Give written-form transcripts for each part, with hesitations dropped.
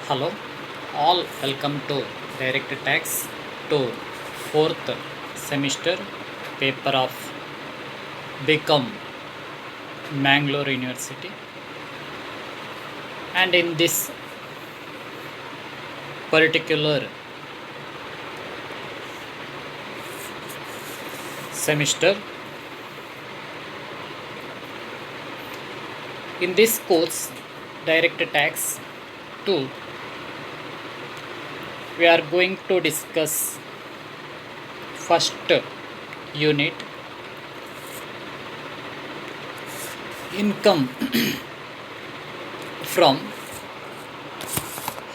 Hello, all welcome to Direct Tax to fourth semester paper of Become Mangalore University. And in this particular semester, in this course Direct Tax 2, we are going to discuss first unit, income from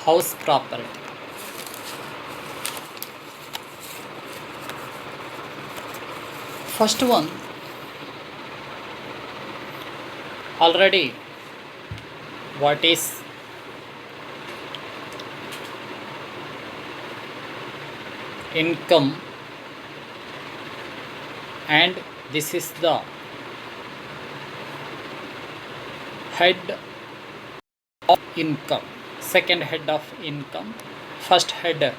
house property. First one, already what is income, and this is the head of income, second head of income, first head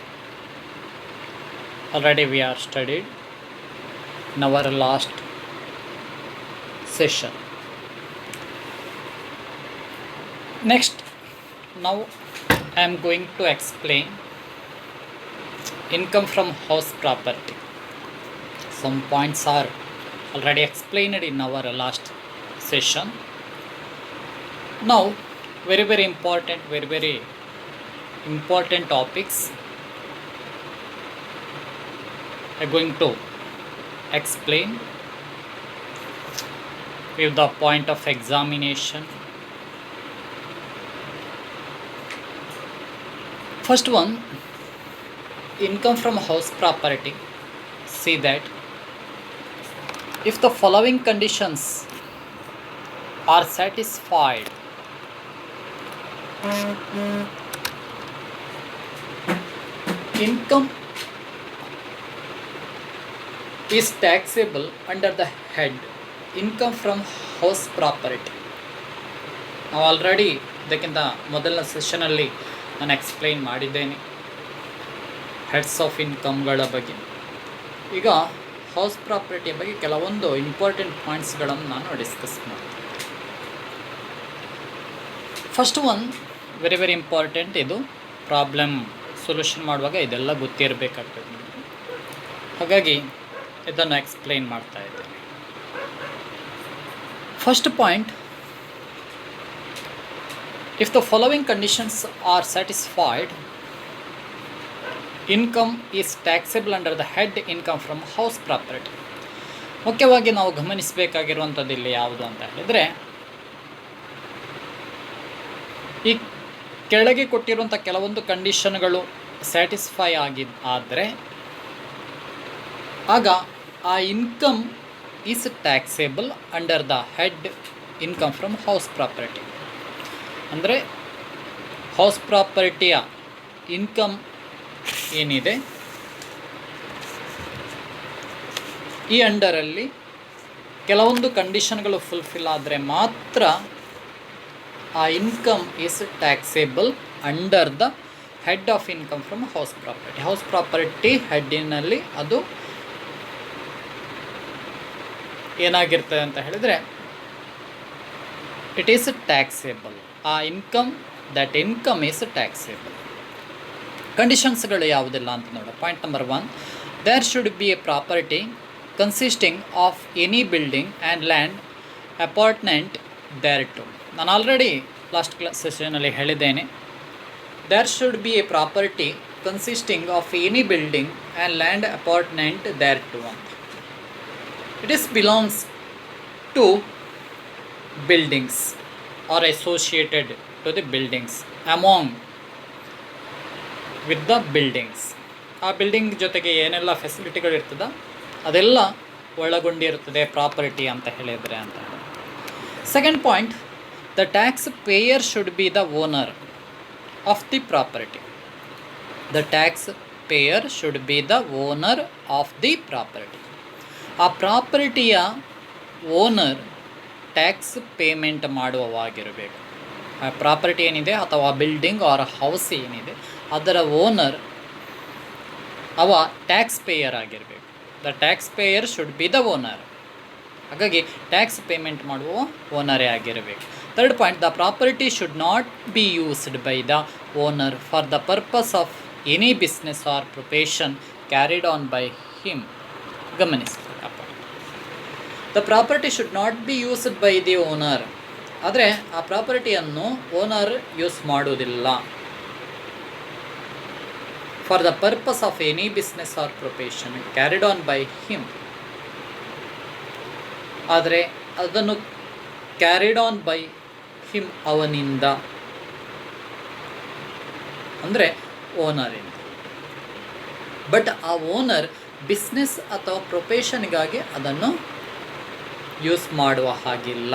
already we are studied in our last session. Next, now I am going to explain income from house property. Some points are already explained in our last session. Now, very important topics I am going to explain with the point of examination. First one, income from house property. See that if the following conditions are satisfied, income is taxable under the head income from house property. ನಾವು already ಇದಕ್ಕಿಂತ ಮೊದಲನೇ ಸೆಷನಲ್ಲಿ ನಾನು explain ಮಾಡಿದ್ದೇನೆ heads of ಇನ್ಕಮ್ಗಳ ಬಗ್ಗೆ. ಈಗ house ಪ್ರಾಪರ್ಟಿಯ ಬಗ್ಗೆ ಕೆಲವೊಂದು important ಪಾಯಿಂಟ್ಸ್ಗಳನ್ನು ನಾನು ಡಿಸ್ಕಸ್ ಮಾಡ್ತೀನಿ. ಫಸ್ಟ್ ಒನ್ ವೆರಿ ಇಂಪಾರ್ಟೆಂಟ್, ಇದು ಪ್ರಾಬ್ಲಮ್ ಸೊಲ್ಯೂಷನ್ ಮಾಡುವಾಗ ಇದೆಲ್ಲ ಗೊತ್ತಿರಬೇಕಾಗ್ತದೆ ನಿಮಗೆ, ಹಾಗಾಗಿ ಇದನ್ನು ಎಕ್ಸ್ಪ್ಲೈನ್ ಮಾಡ್ತಾ ಇದ್ದೇನೆ. First point, if the following conditions are satisfied, income is taxable under the head income from house property. ಮುಖ್ಯವಾಗಿ ನಾವು ಗಮನಿಸಬೇಕಾಗಿರುವಂಥದ್ದು ಇಲ್ಲಿ ಯಾವುದು ಅಂತ ಹೇಳಿದರೆ, ಈ ಕೆಳಗೆ ಕೊಟ್ಟಿರುವಂಥ ಕೆಲವೊಂದು ಕಂಡೀಷನ್ಗಳು ಸ್ಯಾಟಿಸ್ಫೈ ಆದರೆ ಆಗ ಆ income is taxable under the head income from house property. ಅಂದರೆ ಹೌಸ್ ಪ್ರಾಪರ್ಟಿಯ ಇನ್ಕಮ್ ಏನಿದೆ ಈ ಅಂಡರಲ್ಲಿ ಕೆಲವೊಂದು ಕಂಡೀಷನ್ಗಳು ಫುಲ್ಫಿಲ್ ಆದರೆ ಮಾತ್ರ ಆ income is taxable under the head of income from house property. House property ಹೆಡ್ಡಿನಲ್ಲಿ ಅದು ಏನಾಗಿರ್ತದೆ ಅಂತ ಹೇಳಿದರೆ ಇಟ್ ಈಸ್ ಟ್ಯಾಕ್ಸೇಬಲ್. ಆ ದಟ್ ಇನ್ಕಮ್ ಈಸ್ ಟ್ಯಾಕ್ಸೇಬಲ್. ಕಂಡೀಷನ್ಸ್ಗಳು ಯಾವುದಿಲ್ಲ ಅಂತ ನೋಡೋ. Point number 1, there should be a property consisting of any building and land appurtenant thereto. ನಾನು ಆಲ್ರೆಡಿ ಲಾಸ್ಟ್ ಸೆಷನಲ್ಲಿ ಹೇಳಿದ್ದೇನೆ, there should be a property consisting of any building and land appurtenant thereto ಅಂತ. It is belongs to buildings or associated to the buildings, among with the buildings. ಆ building ಜೊತೆಗೆ ಏನೆಲ್ಲ ಫೆಸಿಲಿಟಿಗಳು ಇರ್ತದೆ ಅದೆಲ್ಲ ಒಳಗೊಂಡಿರ್ತದೆ property ಅಂತ ಹೇಳಿದರೆ ಅಂತ. Second point, the tax pair should be the owner of the property. The tax pair should be the owner of the property. ಆ ಪ್ರಾಪರ್ಟಿಯ ಓನರ್ ಟ್ಯಾಕ್ಸ್ ಪೇಮೆಂಟ್ ಮಾಡುವವಾಗಿರಬೇಕು. ಪ್ರಾಪರ್ಟಿ ಏನಿದೆ ಅಥವಾ ಬಿಲ್ಡಿಂಗ್ ಆರ್ ಹೌಸ್ ಏನಿದೆ ಅದರ ಓನರ್ ಅವ tax pair ಆಗಿರಬೇಕು. The tax pair should be the owner. ಹಾಗಾಗಿ tax payment ಮಾಡುವ ಓನರೇ ಆಗಿರಬೇಕು. Third point, the property should not be used by the owner for the purpose of any business or profession carried on by him. ಗಮನಿಸಬೇಕಪ್ಪ, the property should not be used by the owner. ಆದರೆ ಆ ಪ್ರಾಪರ್ಟಿಯನ್ನು owner use ಮಾಡುವುದಿಲ್ಲ for the purpose of any business or profession carried on by him. ಆದರೆ ಅದನ್ನು carried on by him ಅವನಿಂದ, ಅಂದರೆ ಓನರಿಂದ. ಬಟ್ ಆ ಓನರ್ ಬಿಸ್ನೆಸ್ ಅಥವಾ ಪ್ರೊಫೆಷನ್ಗಾಗಿ ಅದನ್ನು ಯೂಸ್ ಮಾಡುವ ಹಾಗಿಲ್ಲ.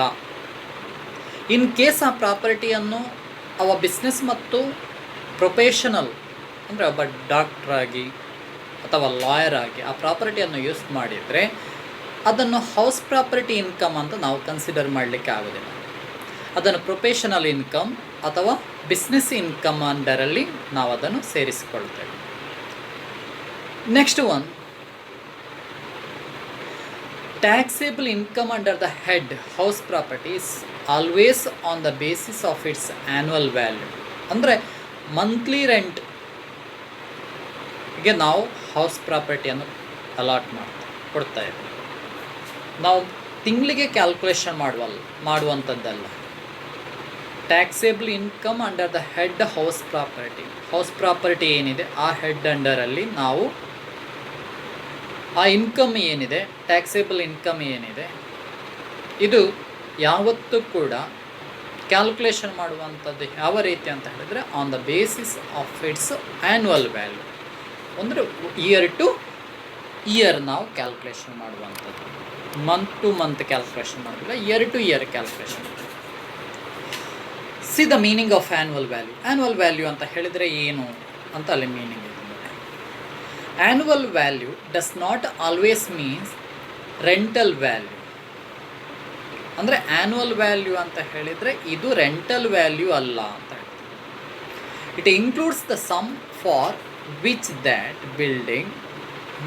ಇನ್ ಕೇಸ್ ಆ ಪ್ರಾಪರ್ಟಿಯನ್ನು ಅವ ಬಿಸ್ನೆಸ್ ಮತ್ತು ಪ್ರೊಫೆಷನಲ್, ಅಂದರೆ ಒಬ್ಬ ಡಾಕ್ಟ್ರಾಗಿ ಅಥವಾ ಲಾಯರ್ ಆಗಿ ಆ ಪ್ರಾಪರ್ಟಿಯನ್ನು ಯೂಸ್ ಮಾಡಿದರೆ ಅದನ್ನು ಹೌಸ್ ಪ್ರಾಪರ್ಟಿ ಇನ್ಕಮ್ ಅಂತ ನಾವು ಕನ್ಸಿಡರ್ ಮಾಡಲಿಕ್ಕೆ ಆಗೋದಿಲ್ಲ. ಅದನ್ನು ಪ್ರೊಫೆಷನಲ್ ಇನ್ಕಮ್ ಅಥವಾ ಬಿಸ್ನೆಸ್ ಇನ್ಕಮ್ ಅಂಡರಲ್ಲಿ ನಾವು ಅದನ್ನು ಸೇರಿಸಿಕೊಳ್ತೇವೆ. Next one, taxable income under the head house property is always on the basis of its annual value. ಅಂದರೆ ಮಂತ್ಲಿ ರೆಂಟ್ಗೆ ನಾವು ಹೌಸ್ ಪ್ರಾಪರ್ಟಿಯನ್ನು ಅಲಾಟ್ ಕೊಡ್ತಾ ಇದ್ದೀವಿ. ನಾವು ತಿಂಗಳಿಗೆ ಕ್ಯಾಲ್ಕುಲೇಷನ್ ಮಾಡುವಂಥದ್ದಲ್ಲ. Taxable income under the head house property ಏನಿದೆ ಆ ಹೆಡ್ ಅಂಡರಲ್ಲಿ ನಾವು ಆ ಇನ್ಕಮ್ ಏನಿದೆ, ಟ್ಯಾಕ್ಸೇಬಲ್ ಇನ್ಕಮ್ ಏನಿದೆ, ಇದು ಯಾವತ್ತೂ ಕೂಡ ಕ್ಯಾಲ್ಕುಲೇಷನ್ ಮಾಡುವಂಥದ್ದು ಯಾವ ರೀತಿ ಅಂತ ಹೇಳಿದರೆ on the basis of its annual value. ಅಂದರೆ ಇಯರ್ ಟು ಇಯರ್ ನಾವು ಕ್ಯಾಲ್ಕುಲೇಷನ್ ಮಾಡುವಂಥದ್ದು, ಮಂತ್ ಟು ಮಂತ್ ಕ್ಯಾಲ್ಕುಲೇಷನ್ ಮಾಡೋದಿಲ್ಲ, year to year calculation. See the meaning of annual value. Annual value ಅಂತ ಹೇಳಿದರೆ ಏನು ಅಂತ ಅಲ್ಲಿ ಮೀನಿಂಗ್ ಇದೆ. Annual value does not always means rental value. ಅಂದರೆ ಆ್ಯನ್ಯುವಲ್ ವ್ಯಾಲ್ಯೂ ಅಂತ ಹೇಳಿದರೆ ಇದು ರೆಂಟಲ್ ವ್ಯಾಲ್ಯೂ ಅಲ್ಲ ಅಂತ ಹೇಳ್ತೀವಿ. It includes the sum for which that building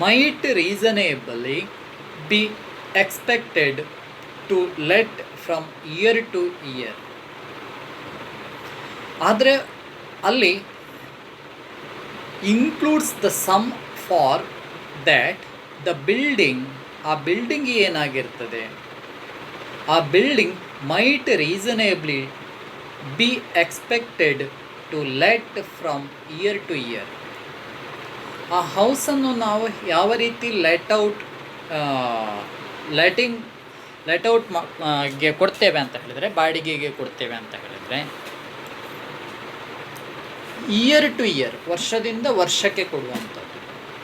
mite ರೀಸನೇಬಲಿ be expected to let from year to year. ಆದರೆ ಅಲ್ಲಿ includes the sum for that the building, ಆ ಬಿಲ್ಡಿಂಗ್ ಏನಾಗಿರ್ತದೆ, ಆ building might reasonably be expected to let from year to year. ಆ ಹೌಸನ್ನು ನಾವು ಯಾವ ರೀತಿ ಲೆಟ್ ಔಟ್ಗೆ ಕೊಡ್ತೇವೆ ಅಂತ ಹೇಳಿದರೆ, ಬಾಡಿಗೆಗೆ ಕೊಡ್ತೇವೆ ಅಂತ ಹೇಳಿದರೆ, ಇಯರ್ ಟು ಇಯರ್, ವರ್ಷದಿಂದ ವರ್ಷಕ್ಕೆ ಕೊಡುವಂಥದ್ದು,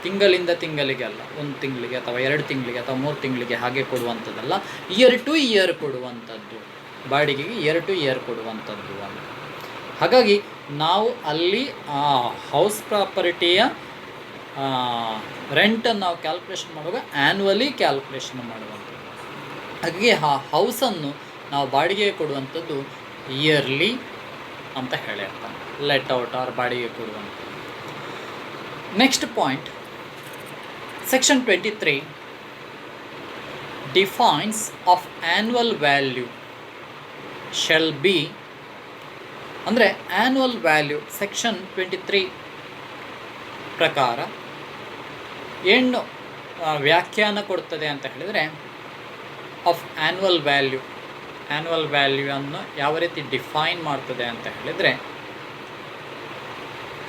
ತಿಂಗಳಿಂದ ತಿಂಗಳಿಗೆ ಅಲ್ಲ, ಒಂದು ತಿಂಗಳಿಗೆ ಅಥವಾ 2 ತಿಂಗಳಿಗೆ ಅಥವಾ 3 ತಿಂಗಳಿಗೆ ಹಾಗೆ ಕೊಡುವಂಥದ್ದಲ್ಲ, ಇಯರ್ ಟು ಇಯರ್ ಕೊಡುವಂಥದ್ದು, ಬಾಡಿಗೆಗೆ ಇಯರ್ ಟು ಇಯರ್ ಕೊಡುವಂಥದ್ದು ಅಂತ. ಹಾಗಾಗಿ ನಾವು ಅಲ್ಲಿ ಆ ಹೌಸ್ ಪ್ರಾಪರ್ಟಿಯ ರೆಂಟನ್ನು ನಾವು ಕ್ಯಾಲ್ಕುಲೇಷನ್ ಮಾಡುವಾಗ ಆ್ಯನ್ಯುವಲಿ ಕ್ಯಾಲ್ಕುಲೇಷನ್ ಮಾಡುವಂಥದ್ದು. ಹಾಗಾಗಿ ಆ ಹೌಸನ್ನು ನಾವು ಬಾಡಿಗೆಗೆ ಕೊಡುವಂಥದ್ದು ಇಯರ್ಲಿ ಅಂತ ಹೇಳಿರ್ತಾನೆ, ಲೆಟ್ ಔಟ್ ಆರ್ ಬಾಡಿಗೆ ಕೊಡುವಂಥದ್ದು. Next point, section 23 defines of annual value shall B. ಅಂದರೆ ಆ್ಯನ್ಯುವಲ್ ವ್ಯಾಲ್ಯೂ ಸೆಕ್ಷನ್ 23 ಪ್ರಕಾರ ಏನು ವ್ಯಾಖ್ಯಾನ ಕೊಡ್ತದೆ ಅಂತ ಹೇಳಿದರೆ, ಆಫ್ ಆ್ಯನ್ಯುವಲ್ ವ್ಯಾಲ್ಯೂವನ್ನು ಯಾವ ರೀತಿ ಡಿಫೈನ್ ಮಾಡ್ತದೆ ಅಂತ ಹೇಳಿದರೆ,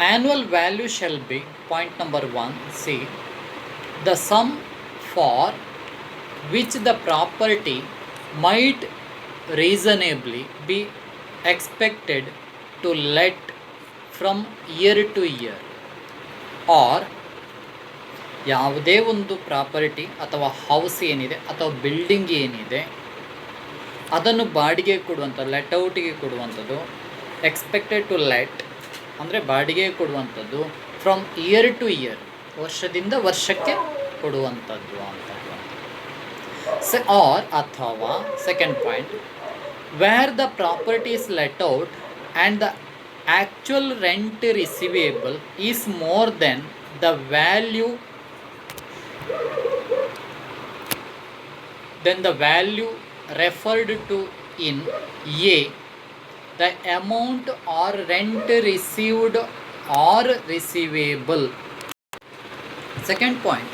annual value shall be, point number 1 C, the sum for which the property might reasonably be expected to let from year to year. Or ಯಾವುದೇ ಒಂದು ಪ್ರಾಪರ್ಟಿ ಅಥವಾ ಹೌಸ್ ಏನಿದೆ ಅಥವಾ ಬಿಲ್ಡಿಂಗ್ ಏನಿದೆ ಅದನ್ನು ಬಾಡಿಗೆ ಕೊಡುವಂಥದ್ದು, ಲೆಟ್ ಔಟಿಗೆ ಕೊಡುವಂಥದ್ದು, ಎಕ್ಸ್ಪೆಕ್ಟೆಡ್ ಟು ಲೆಟ್ ಅಂದರೆ ಬಾಡಿಗೆ ಕೊಡುವಂಥದ್ದು, ಫ್ರಮ್ ಇಯರ್ ಟು ಇಯರ್, ವರ್ಷದಿಂದ ವರ್ಷಕ್ಕೆ ಕೊಡುವಂಥದ್ದು ಅಂತ. ಆರ್ ಅಥವಾ second point, where the property is let out and the actual rent receivable is more than the value referred to in A, the amount or rent received or receivable. Second point,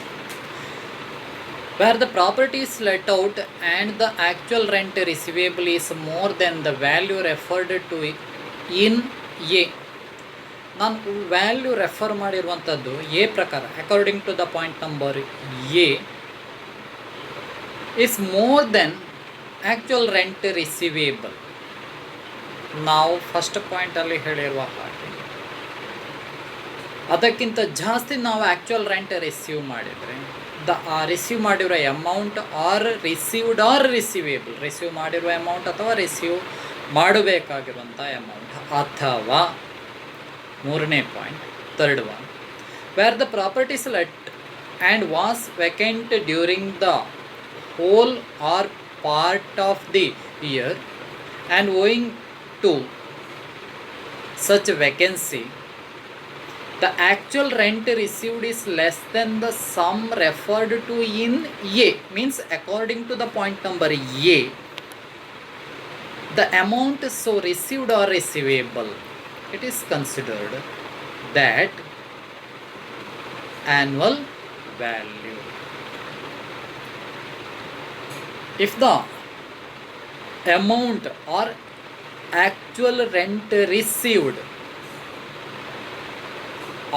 where the property is let out and the actual rent receivable is more than the value referred to in A. ನಾನು value refer ಮಾಡಿರುವಂಥದ್ದು A ಪ್ರಕಾರ according to the point number A is more than actual rent receivable. ನಾವು first ಪಾಯಿಂಟಲ್ಲಿ ಹೇಳಿರುವ ಹಾಗೆ ಅದಕ್ಕಿಂತ ಜಾಸ್ತಿ ನಾವು ಆ್ಯಕ್ಚುಯಲ್ ರೆಂಟ್ ರಿಸೀವ್ ಮಾಡಿದರೆ ರಿಸೀವ್ ಮಾಡಿರೋ amount or received or receivable, receive ಮಾಡಿರುವ ಅಮೌಂಟ್ ಅಥವಾ ರಿಸೀವ್ ಮಾಡಬೇಕಾಗಿರುವಂಥ ಅಮೌಂಟ್, ಅಥವಾ ಮೂರನೇ point third one, where the properties let and was vacant during the whole or part of the year and owing to such vacancy, the actual rent received is less than the sum referred to in A. Means according to the point number A, the amount so received or receivable, it is considered that annual value. If the amount or actual rent received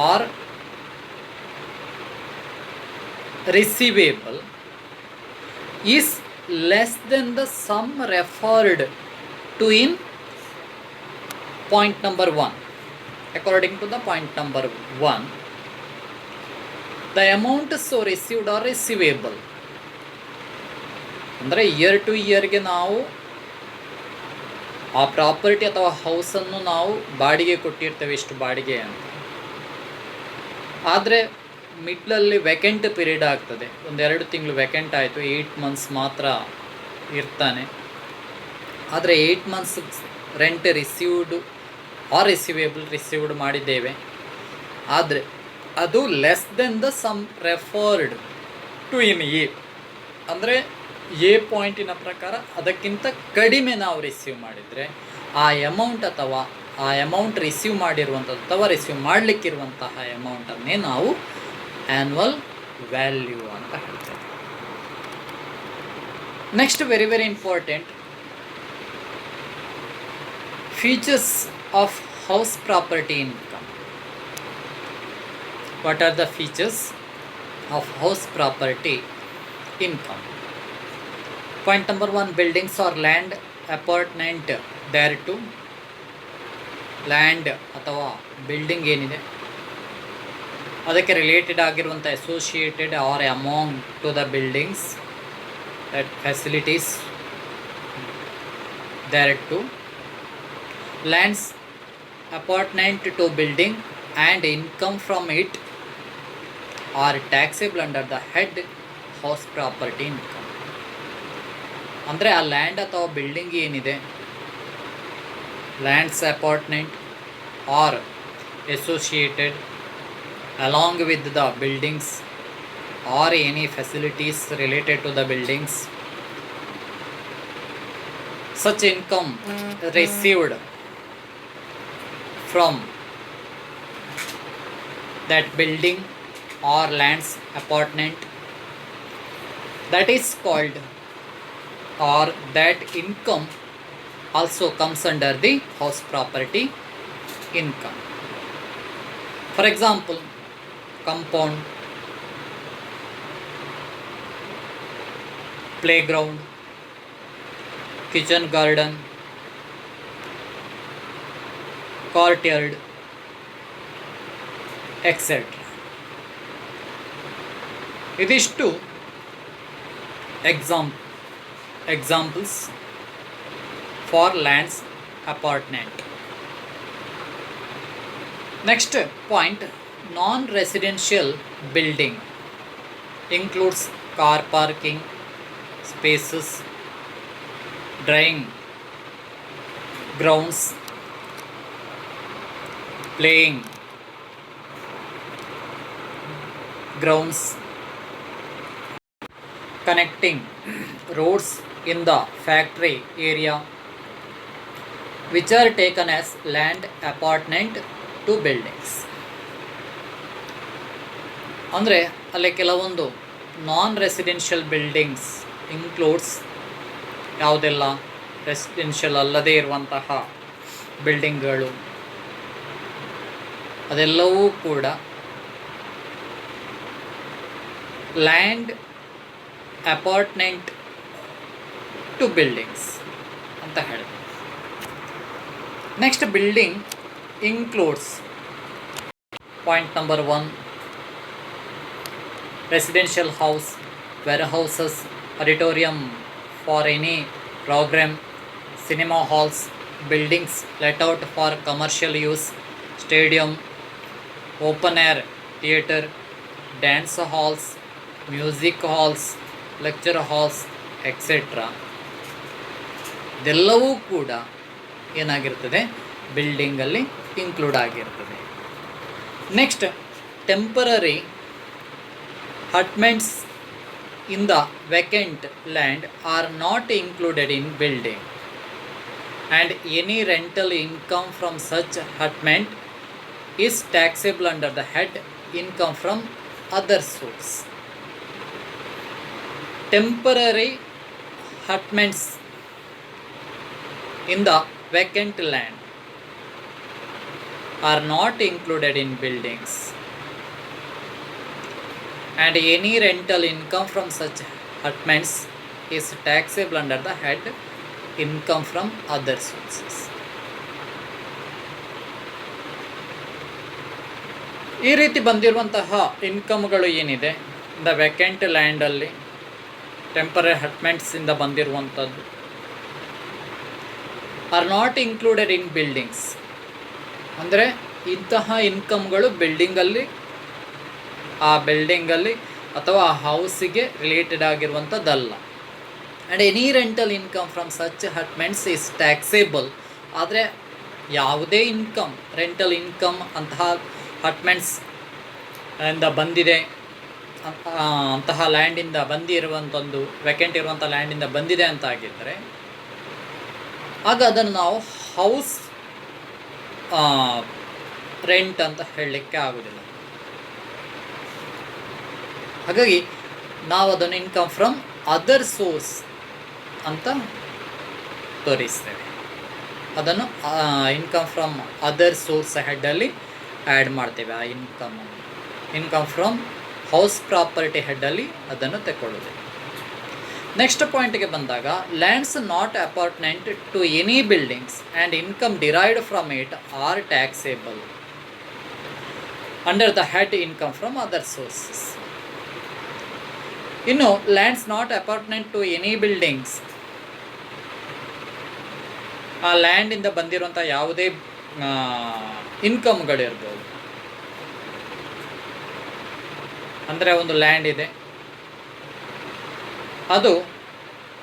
or receivable is less than the sum referred to in point number 1, according to the point number 1, the amount so received or receivable, ಅಂದರೆ year to ಇಯರ್ಗೆ ನಾವು ಆ property ಅಥವಾ ಹೌಸನ್ನು ನಾವು ಬಾಡಿಗೆ ಕೊಟ್ಟಿರ್ತೇವೆ, ಇಷ್ಟು ಬಾಡಿಗೆ ಅಂತ. ಆದರೆ ಮಿಡ್ಲಲ್ಲಿ ವೆಕೆಂಟ್ ಪೀರಿಯಡ್ ಆಗ್ತದೆ, 1-2 ತಿಂಗಳು ವೆಕೆಂಟ್ ಆಯಿತು, 8 ಮಂತ್ಸ್ ಮಾತ್ರ ಇರ್ತಾನೆ. ಆದರೆ 8 months rent received or received ಮಾಡಿದ್ದೇವೆ, ಆದರೆ ಅದು less than the sum referred to in A, ಅಂದರೆ ಎ ಪಾಯಿಂಟಿನ ಪ್ರಕಾರ ಅದಕ್ಕಿಂತ ಕಡಿಮೆ ನಾವು ರಿಸೀವ್ ಮಾಡಿದರೆ ಆ ಅಮೌಂಟ್ ಅಥವಾ ಆ ಅಮೌಂಟ್ ರಿಸೀವ್ ಮಾಡಿರುವಂಥದ್ದು ಅಥವಾ ರಿಸೀವ್ ಮಾಡಲಿಕ್ಕಿರುವಂತಹ ಅಮೌಂಟನ್ನೇ ನಾವು ಆ್ಯನ್ಯುವಲ್ ವ್ಯಾಲ್ಯೂ ಅಂತ ಹೇಳ್ತೇವೆ. Next very very important, features of house property income. What are the features of house property income? Point number 1, buildings or land apartment thereto. Land ಅಥವಾ building ಏನಿದೆ ಅದಕ್ಕೆ related ಆಗಿರುವಂಥ associated or among to the buildings that facilities thereto. Lands apartment to building and income from it are taxable under the head house property income. ಅಂದರೆ ಆ land ಅಥವಾ building ಏನಿದೆ, lands apartment or associated along with the buildings or any facilities related to the buildings, such income received from that building or lands apartment, that is called, or that income also comes under the house property income. For example, compound, playground, kitchen garden, courtyard, etc. ಇದಿಷ್ಟು examples for lands apartment. Next point, non-residential building includes car parking spaces, drying grounds, playing grounds, connecting roads in the factory area, which are taken as land apartment to buildings. ಅಂದರೆ ಅಲ್ಲಿ ಕೆಲವೊಂದು ನಾನ್ residential buildings includes ಯಾವುದೆಲ್ಲ residential ಅಲ್ಲದೇ ಇರುವಂತಹ ಬಿಲ್ಡಿಂಗ್ಗಳು, ಅದೆಲ್ಲವೂ ಕೂಡ land apartment to buildings ಅಂತ ಹೇಳಿದೆ. Next, building includes point number 1, residential house, warehouses, auditorium for any program, cinema halls, buildings let out for commercial use, stadium, open air theatre, dance halls, music halls, lecture halls, etc. ಇದೆಲ್ಲವೂ ಕೂಡ ಏನಾಗಿರ್ತದೆ, ಬಿಲ್ಡಿಂಗಲ್ಲಿ include ಆಗಿರ್ತದೆ. Next, temporary hutments in the vacant land are not included in building, and any rental income from such hutment is taxable under the head income from other source. Temporary hutments in the vacant land are not included in buildings, and any rental income from such hutments is taxable under the head income from other sources. ಈ ರೀತಿ ಬಂದಿರುವಂತಹ ಇನ್ಕಮ್ಗಳು ಏನಿದೆ, the vacant ಲ್ಯಾಂಡಲ್ಲಿ temporary ಹಟ್ಮೆಂಟ್ಸಿಂದ ಬಂದಿರುವಂಥದ್ದು are not included in buildings. ಅಂದರೆ ಇಂತಹ ಇನ್ಕಮ್ಗಳು ಆ ಬಿಲ್ಡಿಂಗಲ್ಲಿ ಅಥವಾ ಆ ಹೌಸಿಗೆ ರಿಲೇಟೆಡ್ ಆಗಿರುವಂಥದ್ದಲ್ಲ. And any rental income from such hutments is taxable. ಆದರೆ ಯಾವುದೇ ಇನ್ಕಮ್, ರೆಂಟಲ್ ಇನ್ಕಮ್ ಅಂತಹ ಹಟ್ಮೆಂಟ್ಸ್ ಇಂದ ಬಂದಿದೆ, ಅಂತಹ ಲ್ಯಾಂಡಿಂದ ಬಂದಿರುವಂಥದ್ದು, ವೆಕೆಂಟ್ ಇರುವಂಥ ಲ್ಯಾಂಡಿಂದ ಬಂದಿದೆ ಅಂತ ಆಗಿದ್ದರೆ ಆಗ ಅದನ್ನು ನಾವು ಹೌಸ್ ರೆಂಟ್ ಅಂತ ಹೇಳಲಿಕ್ಕೆ ಆಗೋದಿಲ್ಲ. ಹಾಗಾಗಿ ನಾವು ಅದನ್ನು ಇನ್ಕಮ್ ಫ್ರಮ್ ಅದರ್ ಸೋರ್ಸ್ ಅಂತ ತೋರಿಸ್ತೇವೆ. ಅದನ್ನು ಇನ್ಕಮ್ ಫ್ರಮ್ ಅದರ್ ಸೋರ್ಸ್ ಹೆಡ್ಡಲ್ಲಿ ಆ್ಯಡ್ ಮಾಡ್ತೇವೆ. ಆ ಇನ್ಕಮ್ ಫ್ರಮ್ ಹೌಸ್ ಪ್ರಾಪರ್ಟಿ ಹೆಡ್ಡಲ್ಲಿ ಅದನ್ನು ತಗೊಳ್ಳೋದು. ನೆಕ್ಸ್ಟ್ ಪಾಯಿಂಟ್ಗೆ ಬಂದಾಗ, lands not appurtenant to any buildings and income derived from it are taxable under the head income from other sources. ಇನ್ನು lands not appurtenant to any buildings, ಆ ಲ್ಯಾಂಡಿಂದ ಬಂದಿರುವಂಥ ಯಾವುದೇ ಇನ್ಕಮ್ಗಳಿರ್ಬೋದು. ಅಂದರೆ ಒಂದು ಲ್ಯಾಂಡ್ ಇದೆ, ಅದು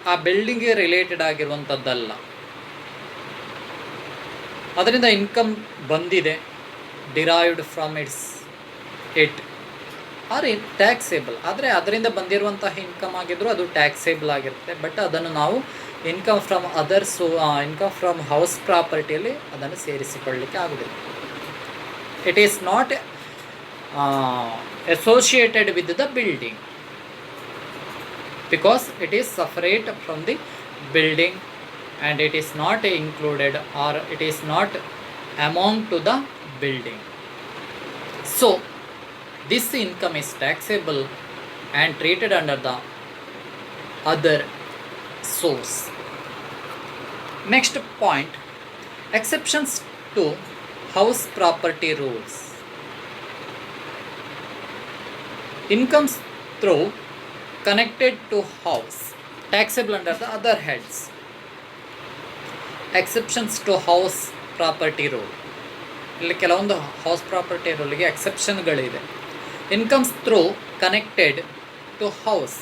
ಆ ಬಿಲ್ಡಿಂಗ್ಗೆ ರಿಲೇಟೆಡ್ ಆಗಿರುವಂಥದ್ದಲ್ಲ, ಅದರಿಂದ ಇನ್ಕಮ್ ಬಂದಿದೆ, derived from it are taxable. ಆದರೆ ಅದರಿಂದ ಬಂದಿರುವಂತಹ ಇನ್ಕಮ್ ಆಗಿದ್ದರೂ ಅದು ಟ್ಯಾಕ್ಸೇಬಲ್ ಆಗಿರುತ್ತೆ. ಬಟ್ ಅದನ್ನು ನಾವು income from income from house ಪ್ರಾಪರ್ಟಿಯಲ್ಲಿ ಅದನ್ನು ಸೇರಿಸಿಕೊಳ್ಳಲಿಕ್ಕೆ ಆಗುವುದಿಲ್ಲ. It is not associated with the building because it is separate from the building and it is not included or it is not among to the building. So this income is taxable and treated under the other source. Next point, exceptions to house property rules. Incomes through connected to house taxable under the other heads. Exceptions to house property rule. ಇಲ್ಲಿ ಕೆಲವೊಂದು house property ರೂಲ್ಗೆ ಎಕ್ಸೆಪ್ಷನ್ಗಳಿದೆ. Incomes through connected to house,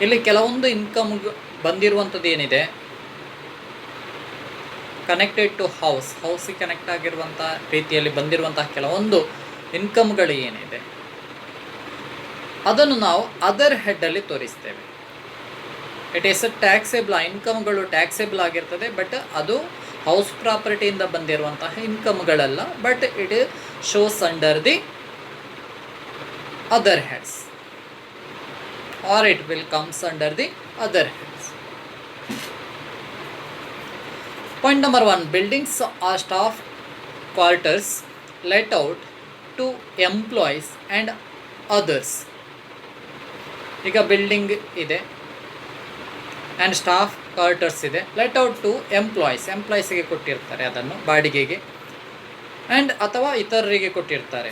ಇಲ್ಲಿ ಕೆಲವೊಂದು income ಬಂದಿರುವಂಥದ್ದು ಏನಿದೆ, connected to ಹೌಸಿಗೆ connect ಆಗಿರುವಂಥ ರೀತಿಯಲ್ಲಿ ಬಂದಿರುವಂತಹ ಕೆಲವೊಂದು ಇನ್ಕಮ್ಗಳು ಏನಿದೆ ಅದನ್ನು ನಾವು ಅದರ್ ಹೆಡ್ಡಲ್ಲಿ ತೋರಿಸ್ತೇವೆ. It is taxable. ಇನ್ಕಮ್ಗಳು ಟ್ಯಾಕ್ಸೇಬಲ್ ಆಗಿರ್ತದೆ, ಬಟ್ ಅದು ಹೌಸ್ ಪ್ರಾಪರ್ಟಿಯಿಂದ ಬಂದಿರುವಂತಹ ಇನ್ಕಮ್ಗಳಲ್ಲ, but it shows under the other heads, or it will comes under the other heads. Point number 1, buildings or staff quarters let out to employees and others. ಈಗ building ಇದೆ and staff quarters ಇದೆ, let out to ಎಂಪ್ಲಾಯೀಸ್ಗೆ ಕೊಟ್ಟಿರ್ತಾರೆ ಅದನ್ನು ಬಾಡಿಗೆಗೆ, and ಅಥವಾ ಇತರರಿಗೆ ಕೊಟ್ಟಿರ್ತಾರೆ.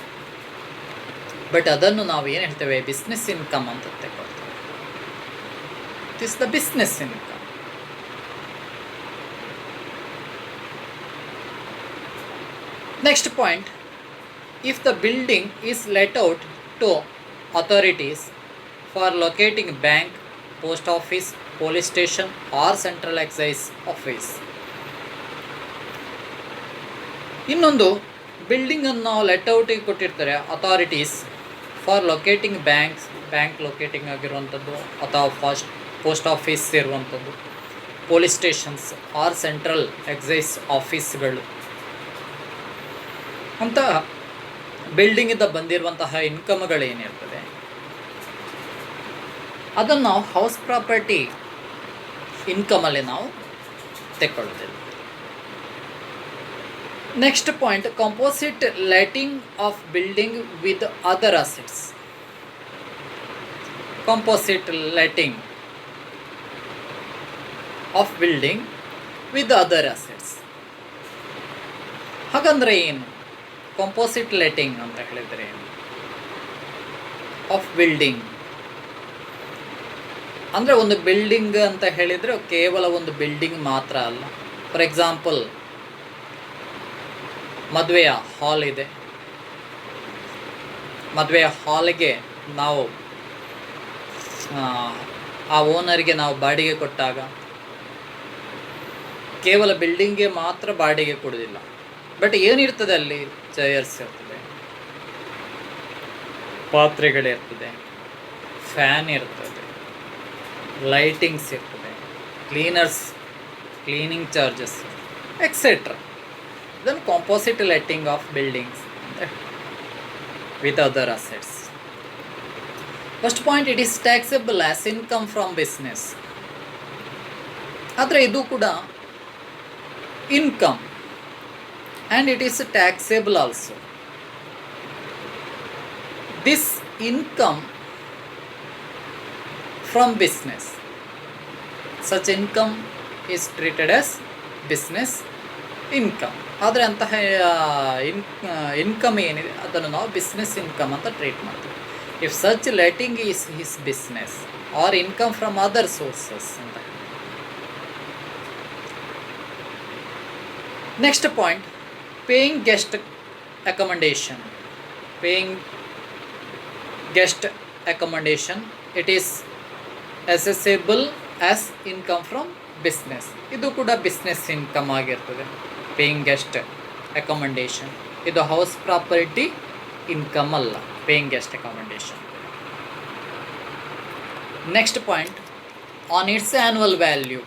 But ಅದನ್ನು ನಾವು ಏನು ಹೇಳ್ತೇವೆ, ಬಿಸ್ನೆಸ್ ಇನ್ಕಮ್ ಅಂತ ತಗೊಳ್ತೇವೆ. It is the business income. Next point, if the building is let out to authorities for locating bank, post office, police station or central excise office. ಇನ್ನೊಂದು, ಬಿಲ್ಡಿಂಗನ್ನು ನಾವು ಲೆಟ್ಔಟಿಗೆ ಕೊಟ್ಟಿರ್ತಾರೆ authorities for locating bank locating ಆಗಿರುವಂಥದ್ದು, ಅಥವಾ post office ಇರುವಂಥದ್ದು, police stations or central excise ಆಫೀಸ್ಗಳು ಅಂತ ಬಿಲ್ಡಿಂಗಿಂದ ಬಂದಿರುವಂತಹ ಇನ್ಕಮ್ಗಳೇನಿರ್ತದೆ ಅದನ್ನು ನಾವು ಹೌಸ್ ಪ್ರಾಪರ್ಟಿ ಇನ್ಕಮಲ್ಲಿ ನಾವು ತೆಕ್ಕೊಳ್ಳೋದಿಲ್ಲ. Next point, composite letting of building with other assets. Composite letting of building with other assets. ಹಾಗಂದ್ರೆ ಏನು? ಕಂಪೋಸಿಟ್ ಲೆಟಿಂಗ್ ಅಂತ ಹೇಳಿದರೆ ಆಫ್ ಬಿಲ್ಡಿಂಗ್ ಅಂದರೆ ಒಂದು ಬಿಲ್ಡಿಂಗ್ ಅಂತ ಹೇಳಿದರೆ ಕೇವಲ ಒಂದು ಬಿಲ್ಡಿಂಗ್ ಮಾತ್ರ ಅಲ್ಲ. ಫಾರ್ ಎಕ್ಸಾಂಪಲ್, ಮದುವೆಯ ಹಾಲ್ ಇದೆ, ಮದುವೆಯ ಹಾಲಿಗೆ ನಾವು ಆ ಓನರ್ಗೆ ನಾವು ಬಾಡಿಗೆ ಕೊಟ್ಟಾಗ ಕೇವಲ ಬಿಲ್ಡಿಂಗ್ಗೆ ಮಾತ್ರ ಬಾಡಿಗೆ ಕೊಡೋದಿಲ್ಲ, ಬಟ್ ಏನಿರ್ತದೆ ಅಲ್ಲಿ, ಚೇರ್ಸ್ ಇರ್ತದೆ, ಪಾತ್ರೆಗಳಿರ್ತದೆ, ಫ್ಯಾನ್ ಇರ್ತದೆ, ಲೈಟಿಂಗ್ಸ್ ಇರ್ತದೆ, ಕ್ಲೀನಿಂಗ್ ಚಾರ್ಜಸ್ ಎಕ್ಸೆಟ್ರಾ. ಇದನ್ನು composite letting of buildings with other assets. First point, it is taxable as income from business. ಆದರೆ ಇದು ಕೂಡ income and it is taxable also. This income from business, such income is treated as business income. ಆದರೆ ಅಂತಹ income ಏನಿದೆ ಅದನ್ನು ನಾವು business income ಅಂತ treat ಮಾಡ್ತೀವಿ. If such letting is his business or income from other sources ಅಂತ. Next point, paying guest accommodation. Paying guest accommodation, it is assessable as income from business. ಇದು ಕೂಡ ಬಿಸ್ನೆಸ್ ಇನ್ಕಮ್ ಆಗಿರ್ತದೆ. Paying guest accommodation ಇದು house property income ಅಲ್ಲ, paying guest accommodation. Next point, on its annual value.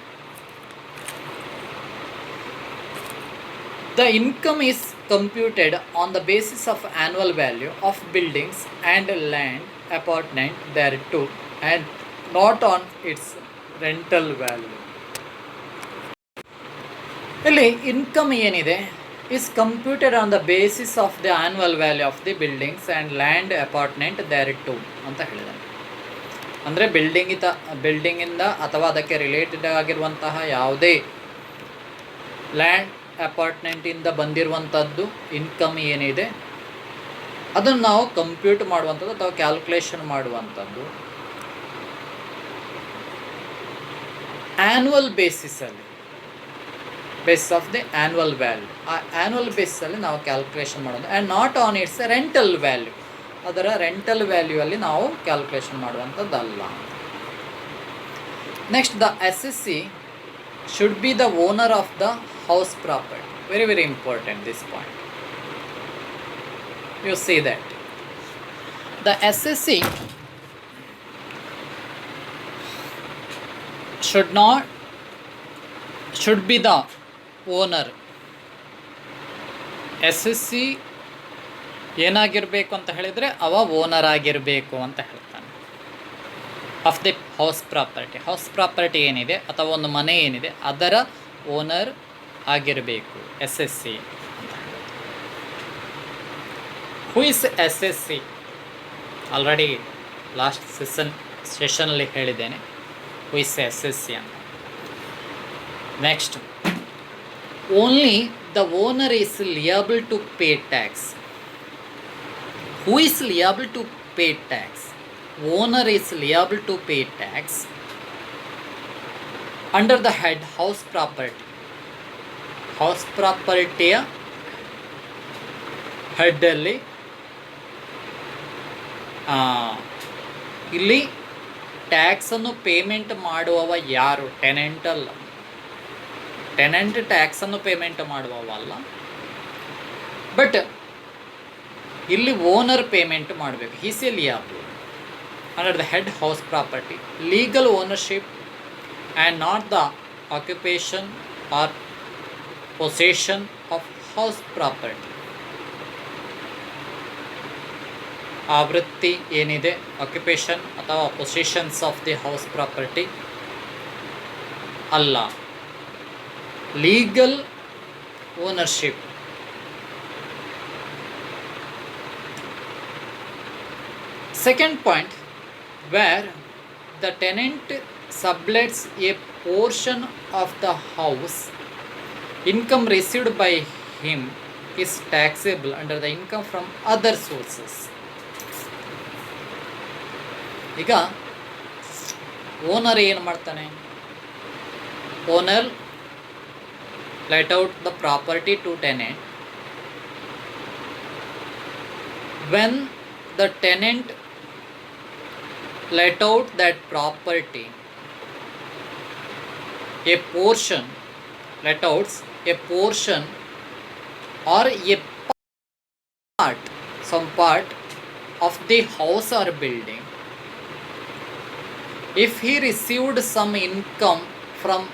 The income is computed on the basis of annual value of buildings and land apartment thereto and not on its rental value. ಇಲ್ಲಿ income ಏನಿದೆ is computed on the basis of the annual value of the buildings and land apartment thereto ಅಂತ ಹೇಳಿದ್ದಾರೆ. ಅಂದರೆ ಬಿಲ್ಡಿಂಗಿಂದ ಅಥವಾ ಅದಕ್ಕೆ related ಆಗಿರುವಂತಹ ಯಾವುದೇ land ಅಪಾರ್ಟ್ಮೆಂಟಿಂದ ಬಂದಿರುವಂಥದ್ದು ಇನ್ಕಮ್ ಏನಿದೆ ಅದನ್ನು ನಾವು ಕಂಪ್ಯೂಟ್ ಮಾಡುವಂಥದ್ದು ಅಥವಾ ಕ್ಯಾಲ್ಕುಲೇಷನ್ ಮಾಡುವಂಥದ್ದು ಆ್ಯನ್ಯುವಲ್ ಬೇಸಿಸಲ್ಲಿ, basis of the annual value. ಆ ಆ್ಯನ್ಯುವಲ್ ಬೇಸಿಸಲ್ಲಿ ನಾವು ಕ್ಯಾಲ್ಕುಲೇಷನ್ ಮಾಡೋದು and not on its rental value. ಅದರ ರೆಂಟಲ್ ವ್ಯಾಲ್ಯೂ ಅಲ್ಲಿ ನಾವು ಕ್ಯಾಲ್ಕುಲೇಷನ್ ಮಾಡುವಂಥದ್ದಲ್ಲ. Next, the S S C should be the owner of the house property. Very, very important this point. You see that the SSC should be the owner. SSC ಏನಾಗಿರಬೇಕು ಅಂತ ಹೇಳಿದರೆ ಅವ owner ಆಗಿರಬೇಕು ಅಂತ ಹೇಳ್ತಾನೆ ಆಫ್ ದಿ ಹೌಸ್ ಪ್ರಾಪರ್ಟಿ ಏನಿದೆ ಅಥವಾ ಒಂದು ಮನೆ ಏನಿದೆ ಅದರ ಓನರ್ ಆಗಿರಬೇಕು SSC ಅಂತ ಹೇಳೋದು. Who is SSC? Already last ಸೆಷನಲ್ಲಿ ಹೇಳಿದ್ದೇನೆ ಹೂ ಇಸ್ SSC ಅಂತ. Next, only the owner is liable to pay tax. Who is liable to pay tax? Owner is liable to pay tax under the head house property. House property head ಅಲ್ಲಿ ಇಲ್ಲಿ ಟ್ಯಾಕ್ಸನ್ನು payment ಮಾಡುವವ ಯಾರು? Tenant ಅಲ್ಲ. Tenant ಟ್ಯಾಕ್ಸನ್ನು payment ಮಾಡುವವಲ್ಲ, but ಇಲ್ಲಿ owner payment ಮಾಡಬೇಕು. He's a liable under the head house property. Legal ownership and not the occupation or possession of house property. ಆವೃತ್ತಿ ಏನಿದೆ, ಆಕ್ಯುಪೇಷನ್ ಅಥವಾ possessions of the house property ಅಲ್ಲ, legal ownership. Second point, where the tenant sublets a portion of the house, income received by him is taxable under the income from other sources. ಈಗ owner ಏನು ಮಾಡ್ತಾನೆ? Owner let out the property to tenant. When the tenant let out that property, a portion, let outs a portion or a part, some part of the house or building, if he received some income from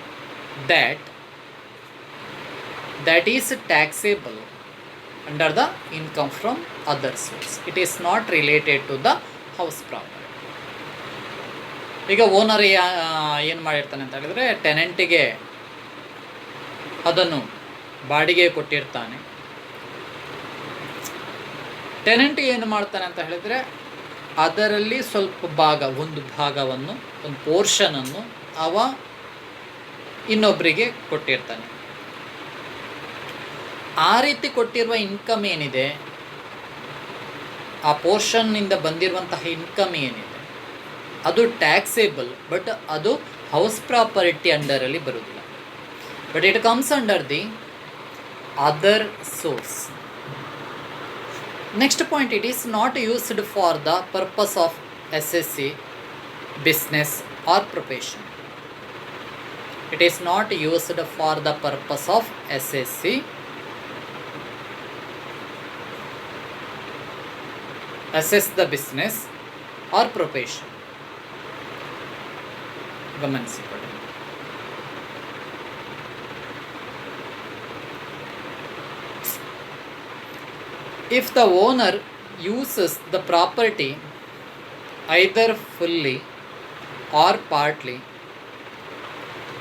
that, that is taxable under the income from other source. It is not related to the house property. ಈಗ owner ಏನು ಮಾಡಿರ್ತಾನೆ ಅಂತ ಹೇಳಿದ್ರೆ, ಟೆನೆಂಟಿಗೆ ಅದನ್ನು ಬಾಡಿಗೆ ಕೊಟ್ಟಿರ್ತಾನೆ. Tenant ಏನು ಮಾಡ್ತಾನೆ ಅಂತ ಹೇಳಿದರೆ, ಅದರಲ್ಲಿ ಸ್ವಲ್ಪ ಭಾಗ, ಒಂದು ಭಾಗವನ್ನು, ಒಂದು ಪೋರ್ಷನನ್ನು ಅವ ಇನ್ನೊಬ್ಬರಿಗೆ ಕೊಟ್ಟಿರ್ತಾನೆ. ಆ ರೀತಿ ಕೊಟ್ಟಿರುವ ಇನ್ಕಮ್ ಏನಿದೆ, ಆ ಪೋರ್ಷನ್ನಿಂದ ಬಂದಿರುವಂತಹ ಇನ್ಕಮ್ ಏನಿದೆ ಅದು ಟ್ಯಾಕ್ಸೇಬಲ್, ಬಟ್ ಅದು ಹೌಸ್ ಪ್ರಾಪರ್ಟಿ ಅಂಡರಲ್ಲಿ ಬರುವುದಿಲ್ಲ. But it comes under the other source. Next point, it is not used for the purpose of SSC, business or profession. It is not used for the purpose of SSC, assess the business or profession. ಗಮನಿಸಿಕೊಳ್ಳಿ. If the owner uses the property either fully or partly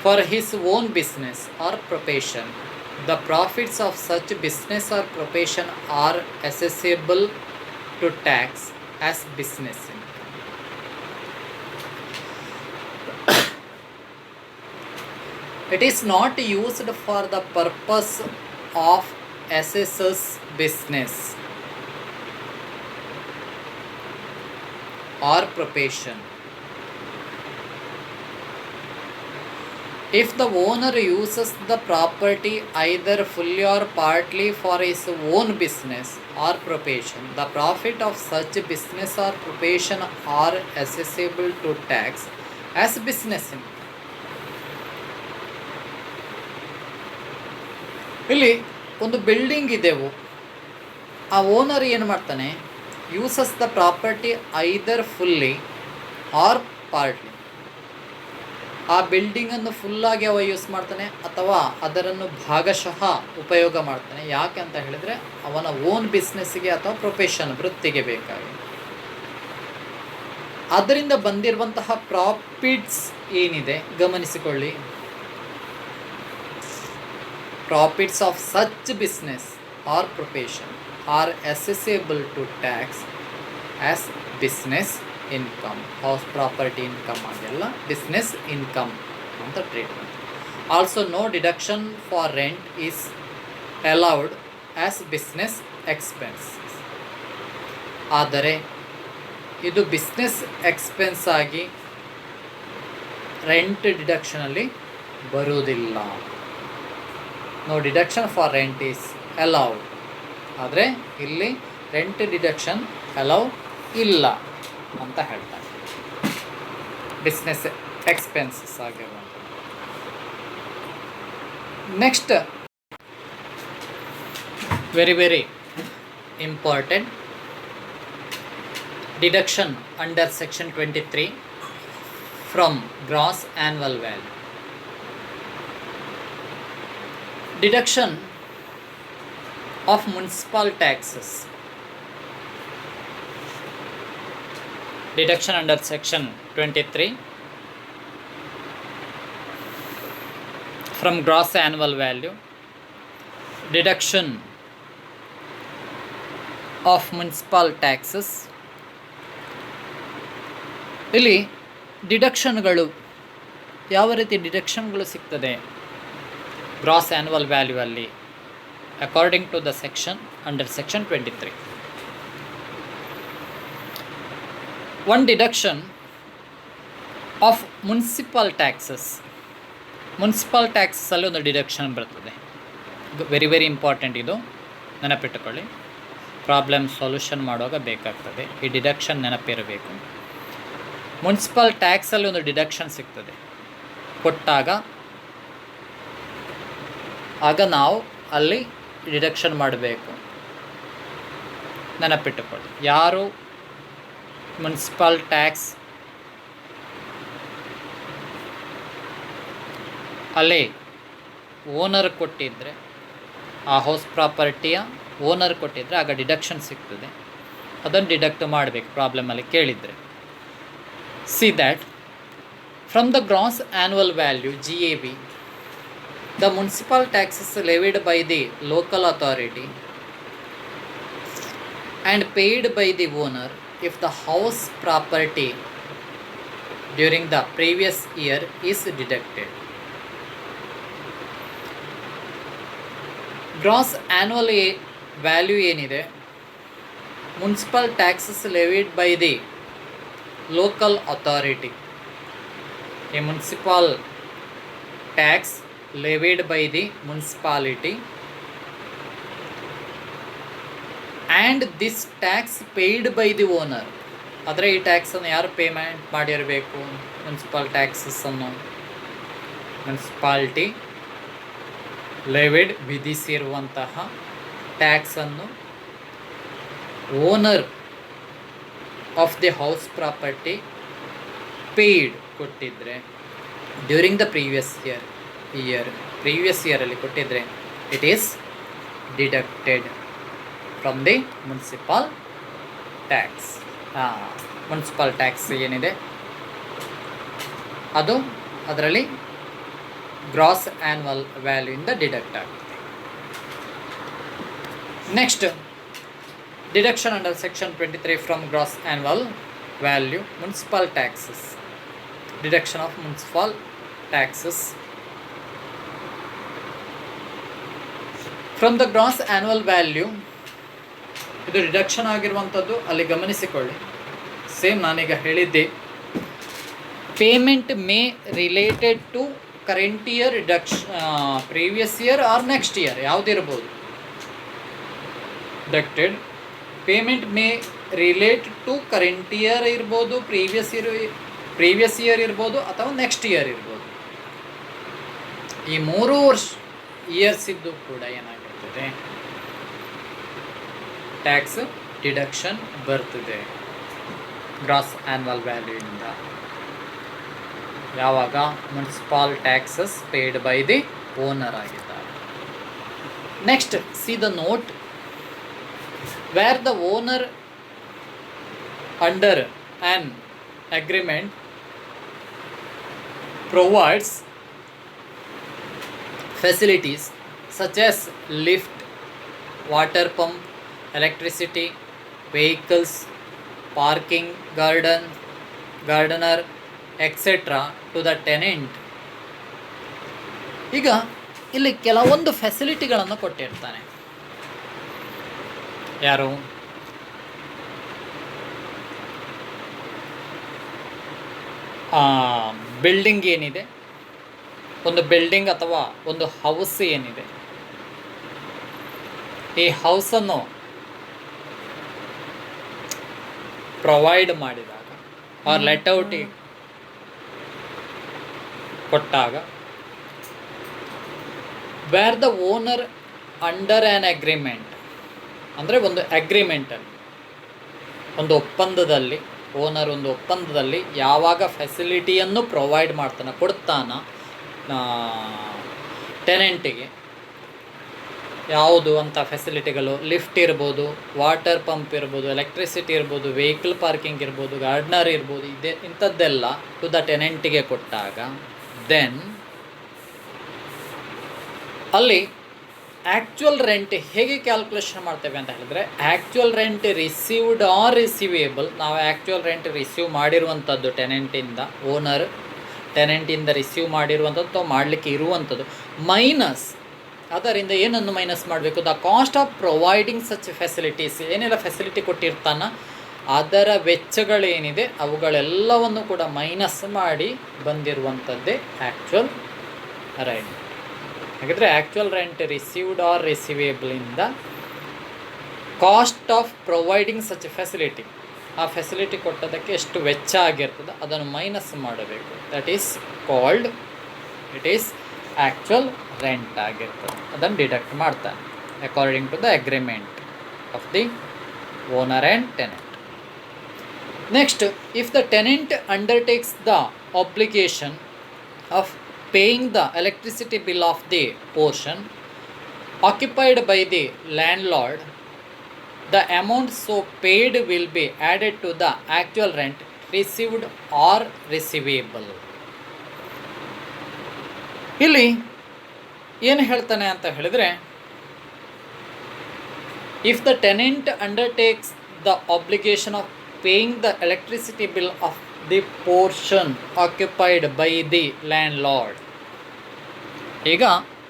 for his own business or profession, the profits of such business or profession are assessable to tax as business income. It is not used for the purpose of assessor's business or profession. If the owner uses the property either fully or partly for his own business or profession, the profit of such business or profession are assessable to tax as business income. ಇಲ್ಲಿ ಒಂದು building ಇದೆವು, ಆ owner ಏನು ಮಾಡ್ತಾನೆ, uses the property either fully or partly. ಆ ಬಿಲ್ಡಿಂಗನ್ನು ಫುಲ್ಲಾಗಿ ಅವ use ಮಾಡ್ತಾನೆ ಅಥವಾ ಅದರನ್ನು ಭಾಗಶಃ ಉಪಯೋಗ ಮಾಡ್ತಾನೆ. ಯಾಕೆ ಅಂತ ಹೇಳಿದರೆ ಅವನ ಓನ್ ಬಿಸ್ನೆಸ್ಸಿಗೆ ಅಥವಾ ಪ್ರೊಫೆಷನ್ ವೃತ್ತಿಗೆ ಬೇಕಾಗಿ. ಅದರಿಂದ ಬಂದಿರುವಂತಹ ಪ್ರಾಫಿಟ್ಸ್ ಏನಿದೆ ಗಮನಿಸಿಕೊಳ್ಳಿ. Profits of such business or profession are assessable to tax as business income. House property income ಅದೆಲ್ಲ ಬಿಸ್ನೆಸ್ ಇನ್ಕಮ್ ಅಂತ treatment. Also no deduction for rent is allowed as business expenses. ಆದರೆ ಇದು ಬಿಸ್ನೆಸ್ ಎಕ್ಸ್ಪೆನ್ಸ್ ಆಗಿ rent ಡಿಡಕ್ಷನಲ್ಲಿ ಬರುವುದಿಲ್ಲ. No deduction for rent is allowed. ಆದರೆ ಇಲ್ಲಿ rent deduction allow ಇಲ್ಲ ಅಂತ ಹೇಳ್ತಾರೆ, ಬಿಸ್ನೆಸ್ ಎಕ್ಸ್ಪೆನ್ಸಸ್ ಆಗಿರುವಂಥ. Next very important deduction under section 23 from gross annual value. Deduction of municipal taxes. Deduction under section 23 from gross annual value. Deduction of municipal taxes. ಇಲ್ಲಿ ಡಿಡಕ್ಷನ್ಗಳು ಯಾವ ರೀತಿ ಡಿಡಕ್ಷನ್ಗಳು ಸಿಗ್ತದೆ ಗ್ರಾಸ್ ಆ್ಯನ್ಯುವಲ್ ವ್ಯಾಲ್ಯೂ ಅಲ್ಲಿ according to the section under section 23. One deduction of municipal taxes. Municipal ಟ್ಯಾಕ್ಸಲ್ಲಿ ಒಂದು deduction ಬರ್ತದೆ. Very important, ಇದು ನೆನಪಿಟ್ಟುಕೊಳ್ಳಿ. ಪ್ರಾಬ್ಲಮ್ ಸೊಲ್ಯೂಷನ್ ಮಾಡುವಾಗ ಬೇಕಾಗ್ತದೆ ಈ ಡಿಡಕ್ಷನ್ ನೆನಪಿರಬೇಕು. ಮುನ್ಸಿಪಲ್ ಟ್ಯಾಕ್ಸಲ್ಲಿ ಒಂದು ಡಿಡಕ್ಷನ್ ಸಿಗ್ತದೆ ಕೊಟ್ಟಾಗ, ಆಗ ನಾವು ಅಲ್ಲಿ ಡಿಡಕ್ಷನ್ ಮಾಡಬೇಕು. ನೆನಪಿಟ್ಟುಕೊಳ್ಳಿ, ಯಾರು ಮುನ್ಸಿಪಲ್ ಟ್ಯಾಕ್ಸ್ ಅಲ್ಲಿ ಓನರ್ ಕೊಟ್ಟಿದ್ದರೆ, ಆ ಹೌಸ್ ಪ್ರಾಪರ್ಟಿಯ ಓನರ್ ಕೊಟ್ಟಿದ್ದರೆ ಆಗ ಡಿಡಕ್ಷನ್ ಸಿಗ್ತದೆ. ಅದನ್ನು ಡಿಡಕ್ಟ್ ಮಾಡಬೇಕು ಪ್ರಾಬ್ಲಮಲ್ಲಿ ಕೇಳಿದರೆ. See that from the gross annual value GAV, the municipal taxes levied by the local authority and paid by the owner if the house property during the previous year is deducted. Gross annual value ಏನಿದೆ, municipal taxes levied by the local authority. A municipal tax levied by the municipality and this tax paid by the owner. ಆದರೆ ಈ ಟ್ಯಾಕ್ಸನ್ನು ಯಾರು payment ಮಾಡಿರಬೇಕು? Municipal ಟ್ಯಾಕ್ಸಸ್ಸನ್ನು municipality levied ವಿಧಿಸಿರುವಂತಹ ಟ್ಯಾಕ್ಸನ್ನು owner of the house property paid ಕೊಟ್ಟಿದ್ದರೆ during the previous ಇಯರಲ್ಲಿ ಕೊಟ್ಟಿದ್ದರೆ it is deducted from the municipal tax. Municipal tax ಏನಿದೆ ಅದು ಅದರಲ್ಲಿ ಗ್ರಾಸ್ ಆ್ಯನ್ಯುವಲ್ ವ್ಯಾಲ್ಯೂಯಿಂದ ಡಿಡಕ್ಟ್ ಆಗುತ್ತೆ. Next deduction under section 23 from gross annual value, municipal taxes. Deduction of municipal taxes from the gross annual value. ಇದು deduction ಆಗಿರುವಂಥದ್ದು ಅಲ್ಲಿ ಗಮನಿಸಿಕೊಳ್ಳಿ. Same ನಾನೀಗ ಹೇಳಿದ್ದೆ, payment may related to current year, previous year or next year ಯಾವುದಿರ್ಬೋದು. Deducted payment may relate to current year ಇರ್ಬೋದು, previous year ಇರ್ಬೋದು ಅಥವಾ ನೆಕ್ಸ್ಟ್ ಇಯರ್ ಇರ್ಬೋದು. ಈ 3 ವರ್ಷ ಇಯರ್ಸ್ ಇದ್ದು ಕೂಡ ಏನಾಗಿರ್ತದೆ, ಟ್ಯಾಕ್ಸ್ ಡಿಡಕ್ಷನ್ ಬರ್ತದೆ ಗ್ರಾಸ್ ಆ್ಯನ್ಯುವಲ್ ವ್ಯಾಲ್ಯೂಯಿಂದ. ಯಾವಾಗ municipal taxes paid by the owner ಆಗಿದ್ದಾರೆ. Next see the note where the owner under an agreement provides facilities such as lift, water pump, electricity, vehicles, parking, gardener, etc. to the tenant. ಈಗ ಇಲ್ಲಿ ಕೆಲವೊಂದು ಫೆಸಿಲಿಟಿಗಳನ್ನು ಕೊಟ್ಟಿರ್ತಾನೆ. ಯಾರು? Building ಏನಿದೆ, ಒಂದು building ಅಥವಾ ಒಂದು ಹೌಸ್ ಏನಿದೆ, ಈ ಹೌಸನ್ನು ಪ್ರೊವೈಡ್ ಮಾಡಿದಾಗ ಆರ್ ಲೆಟ್ಔಟ್ ಕೊಟ್ಟಾಗ, where the owner under an agreement, ಅಂದರೆ ಒಂದು ಅಗ್ರಿಮೆಂಟಲ್ಲಿ, ಒಂದು ಒಪ್ಪಂದದಲ್ಲಿ, ಓನರ್ ಒಂದು ಒಪ್ಪಂದದಲ್ಲಿ ಯಾವಾಗ ಫೆಸಿಲಿಟಿಯನ್ನು ಪ್ರೊವೈಡ್ ಮಾಡ್ತಾನೆ, ಕೊಡ್ತಾನ ಟೆನೆಂಟಿಗೆ, ಯಾವುದು ಅಂತ ಫೆಸಿಲಿಟಿಗಳು, ಲಿಫ್ಟ್ ಇರ್ಬೋದು, ವಾಟರ್ ಪಂಪ್ ಇರ್ಬೋದು, ಎಲೆಕ್ಟ್ರಿಸಿಟಿ ಇರ್ಬೋದು, ವೆಹಿಕಲ್ ಪಾರ್ಕಿಂಗ್ ಇರ್ಬೋದು, ಗಾರ್ಡನರ್ ಇರ್ಬೋದು, ಇಂಥದ್ದೆಲ್ಲ ಟು ದ ಟೆನೆಂಟಿಗೆ ಕೊಟ್ಟಾಗ, ದೆನ್ ಅಲ್ಲಿ ಆ್ಯಕ್ಚುಯಲ್ ರೆಂಟ್ ಹೇಗೆ ಕ್ಯಾಲ್ಕುಲೇಷನ್ ಮಾಡ್ತೇವೆ ಅಂತ ಹೇಳಿದ್ರೆ, actual rent received or receivable, ನಾವು ಆ್ಯಕ್ಚುಯಲ್ ರೆಂಟ್ ರಿಸೀವ್ ಮಾಡಿರುವಂಥದ್ದು ಟೆನೆಂಟಿಂದ, ಓನರ್ ಟೆನೆಂಟಿಂದ ರಿಸೀವ್ ಮಾಡಿರುವಂಥದ್ದು ಅಥವಾ ಮಾಡಲಿಕ್ಕೆ ಇರುವಂಥದ್ದು, ಮೈನಸ್ ಅದರಿಂದ ಏನನ್ನು ಮೈನಸ್ ಮಾಡಬೇಕು, the cost of providing such facilities, ಏನೆಲ್ಲ ಫೆಸಿಲಿಟಿ ಕೊಟ್ಟಿರ್ತಾನ ಅದರ ವೆಚ್ಚಗಳೇನಿದೆ ಅವುಗಳೆಲ್ಲವನ್ನು ಕೂಡ ಮೈನಸ್ ಮಾಡಿ ಬಂದಿರುವಂಥದ್ದೇ ಆ್ಯಕ್ಚುಯಲ್ ರೆಂಟ್. ಹಾಗಿದ್ರೆ ಆ್ಯಕ್ಚುಯಲ್ ರೆಂಟ್ ರಿಸೀವ್ಡ್ ಆರ್ ರಿಸೀವೇಬಲಿಂದ cost of providing such facility, ಆ ಫೆಸಿಲಿಟಿ ಕೊಟ್ಟೋದಕ್ಕೆ ಎಷ್ಟು ವೆಚ್ಚ ಆಗಿರ್ತದೆ ಅದನ್ನು ಮೈನಸ್ ಮಾಡಬೇಕು. That is called, it is actual rent ಆಗಿರ್ತದೆ. ಅದನ್ನು ಡಿಡಕ್ಟ್ ಮಾಡ್ತಾನೆ according to the agreement of the owner and tenant. Next, if the tenant undertakes the obligation of paying the electricity bill of the portion occupied by the landlord, the amount so paid will be added to the actual rent received or receivable. ಇಲ್ಲಿ ಏನು ಹೇಳ್ತಾನೆ ಅಂತ ಹೇಳಿದರೆ, if the tenant undertakes the obligation of paying the electricity bill of the portion occupied by the landlord, ಈಗ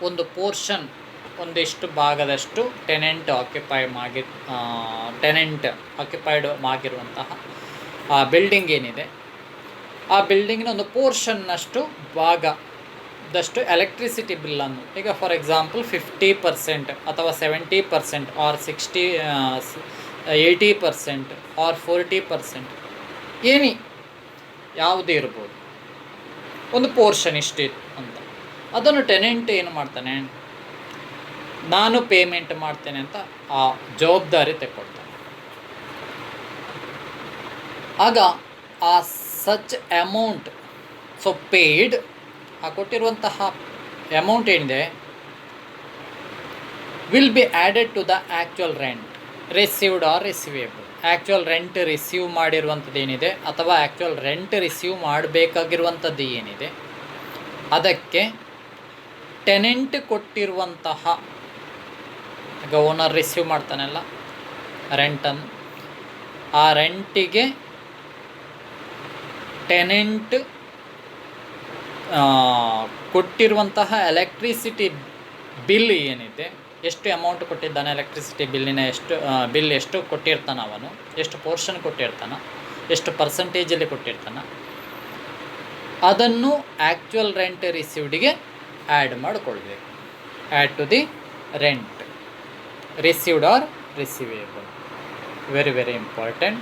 ಒಂದು portion, ಒಂದಿಷ್ಟು ಭಾಗದಷ್ಟು tenant occupied ಆಗಿರುವಂತಹ ಆ ಬಿಲ್ಡಿಂಗ್ ಏನಿದೆ, ಆ ಬಿಲ್ಡಿಂಗಿನ ಒಂದು ಪೋರ್ಷನ್ನಷ್ಟು ಭಾಗದಷ್ಟು ಎಲೆಕ್ಟ್ರಿಸಿಟಿ ಬಿಲ್ಲನ್ನು, ಈಗ ಫಾರ್ ಎಕ್ಸಾಂಪಲ್ 50% ಅಥವಾ 70% ಆರ್ 80% ಆರ್ 40% ಯಾವುದೇ ಇರ್ಬೋದು, ಒಂದು ಪೋರ್ಷನ್ ಇಷ್ಟು ಅಂತ, ಅದನ್ನು ಟೆನೆಂಟ್ ಏನು ಮಾಡ್ತಾನೆ, ನಾನು ಪೇಮೆಂಟ್ ಮಾಡ್ತೇನೆ ಅಂತ ಆ ಜವಾಬ್ದಾರಿ ತೆಕ್ಕೊಳ್ತಾನೆ. ಆಗ ಆ ಸಚ್ ಅಮೌಂಟ್ ಸೊ ಪೇಯ್ಡ್, ಆ ಕೊಟ್ಟಿರುವಂತಹ ಅಮೌಂಟ್ ಏನಿದೆ will be added to the actual rent received or receivable. Actual rent receive ಮಾಡಿರುವಂಥದ್ದು ಏನಿದೆ ಅಥವಾ ಆ್ಯಕ್ಚುಯಲ್ ರೆಂಟ್ ರಿಸೀವ್ ಮಾಡಬೇಕಾಗಿರುವಂಥದ್ದು ಏನಿದೆ ಅದಕ್ಕೆ ಟೆನೆಂಟ್ ಕೊಟ್ಟಿರುವಂತಹ, ಈಗ ಓನರ್ ರಿಸೀವ್ ಮಾಡ್ತಾನಲ್ಲ ರೆಂಟನ್ನು, ಆ ರೆಂಟಿಗೆ ಟೆನೆಂಟ್ ಕೊಟ್ಟಿರುವಂತಹ ಎಲೆಕ್ಟ್ರಿಸಿಟಿ ಬಿಲ್ ಏನಿದೆ, ಎಷ್ಟು ಅಮೌಂಟ್ ಕೊಟ್ಟಿದ್ದಾನೆ, ಎಲೆಕ್ಟ್ರಿಸಿಟಿ ಬಿಲ್ಲಿನ ಬಿಲ್ ಎಷ್ಟು ಕೊಟ್ಟಿರ್ತಾನೆ, ಅವನು ಎಷ್ಟು ಪೋರ್ಷನ್ ಕೊಟ್ಟಿರ್ತಾನೆ, ಎಷ್ಟು ಪರ್ಸಂಟೇಜಲ್ಲಿ ಕೊಟ್ಟಿರ್ತಾನೆ, ಅದನ್ನು ಆ್ಯಕ್ಚುಯಲ್ ರೆಂಟ್ ರಿಸೀವ್ಡಿಗೆ ಆ್ಯಡ್ ಮಾಡಿಕೊಳ್ಬೇಕು. Add to the rent received or receivable. Very very important.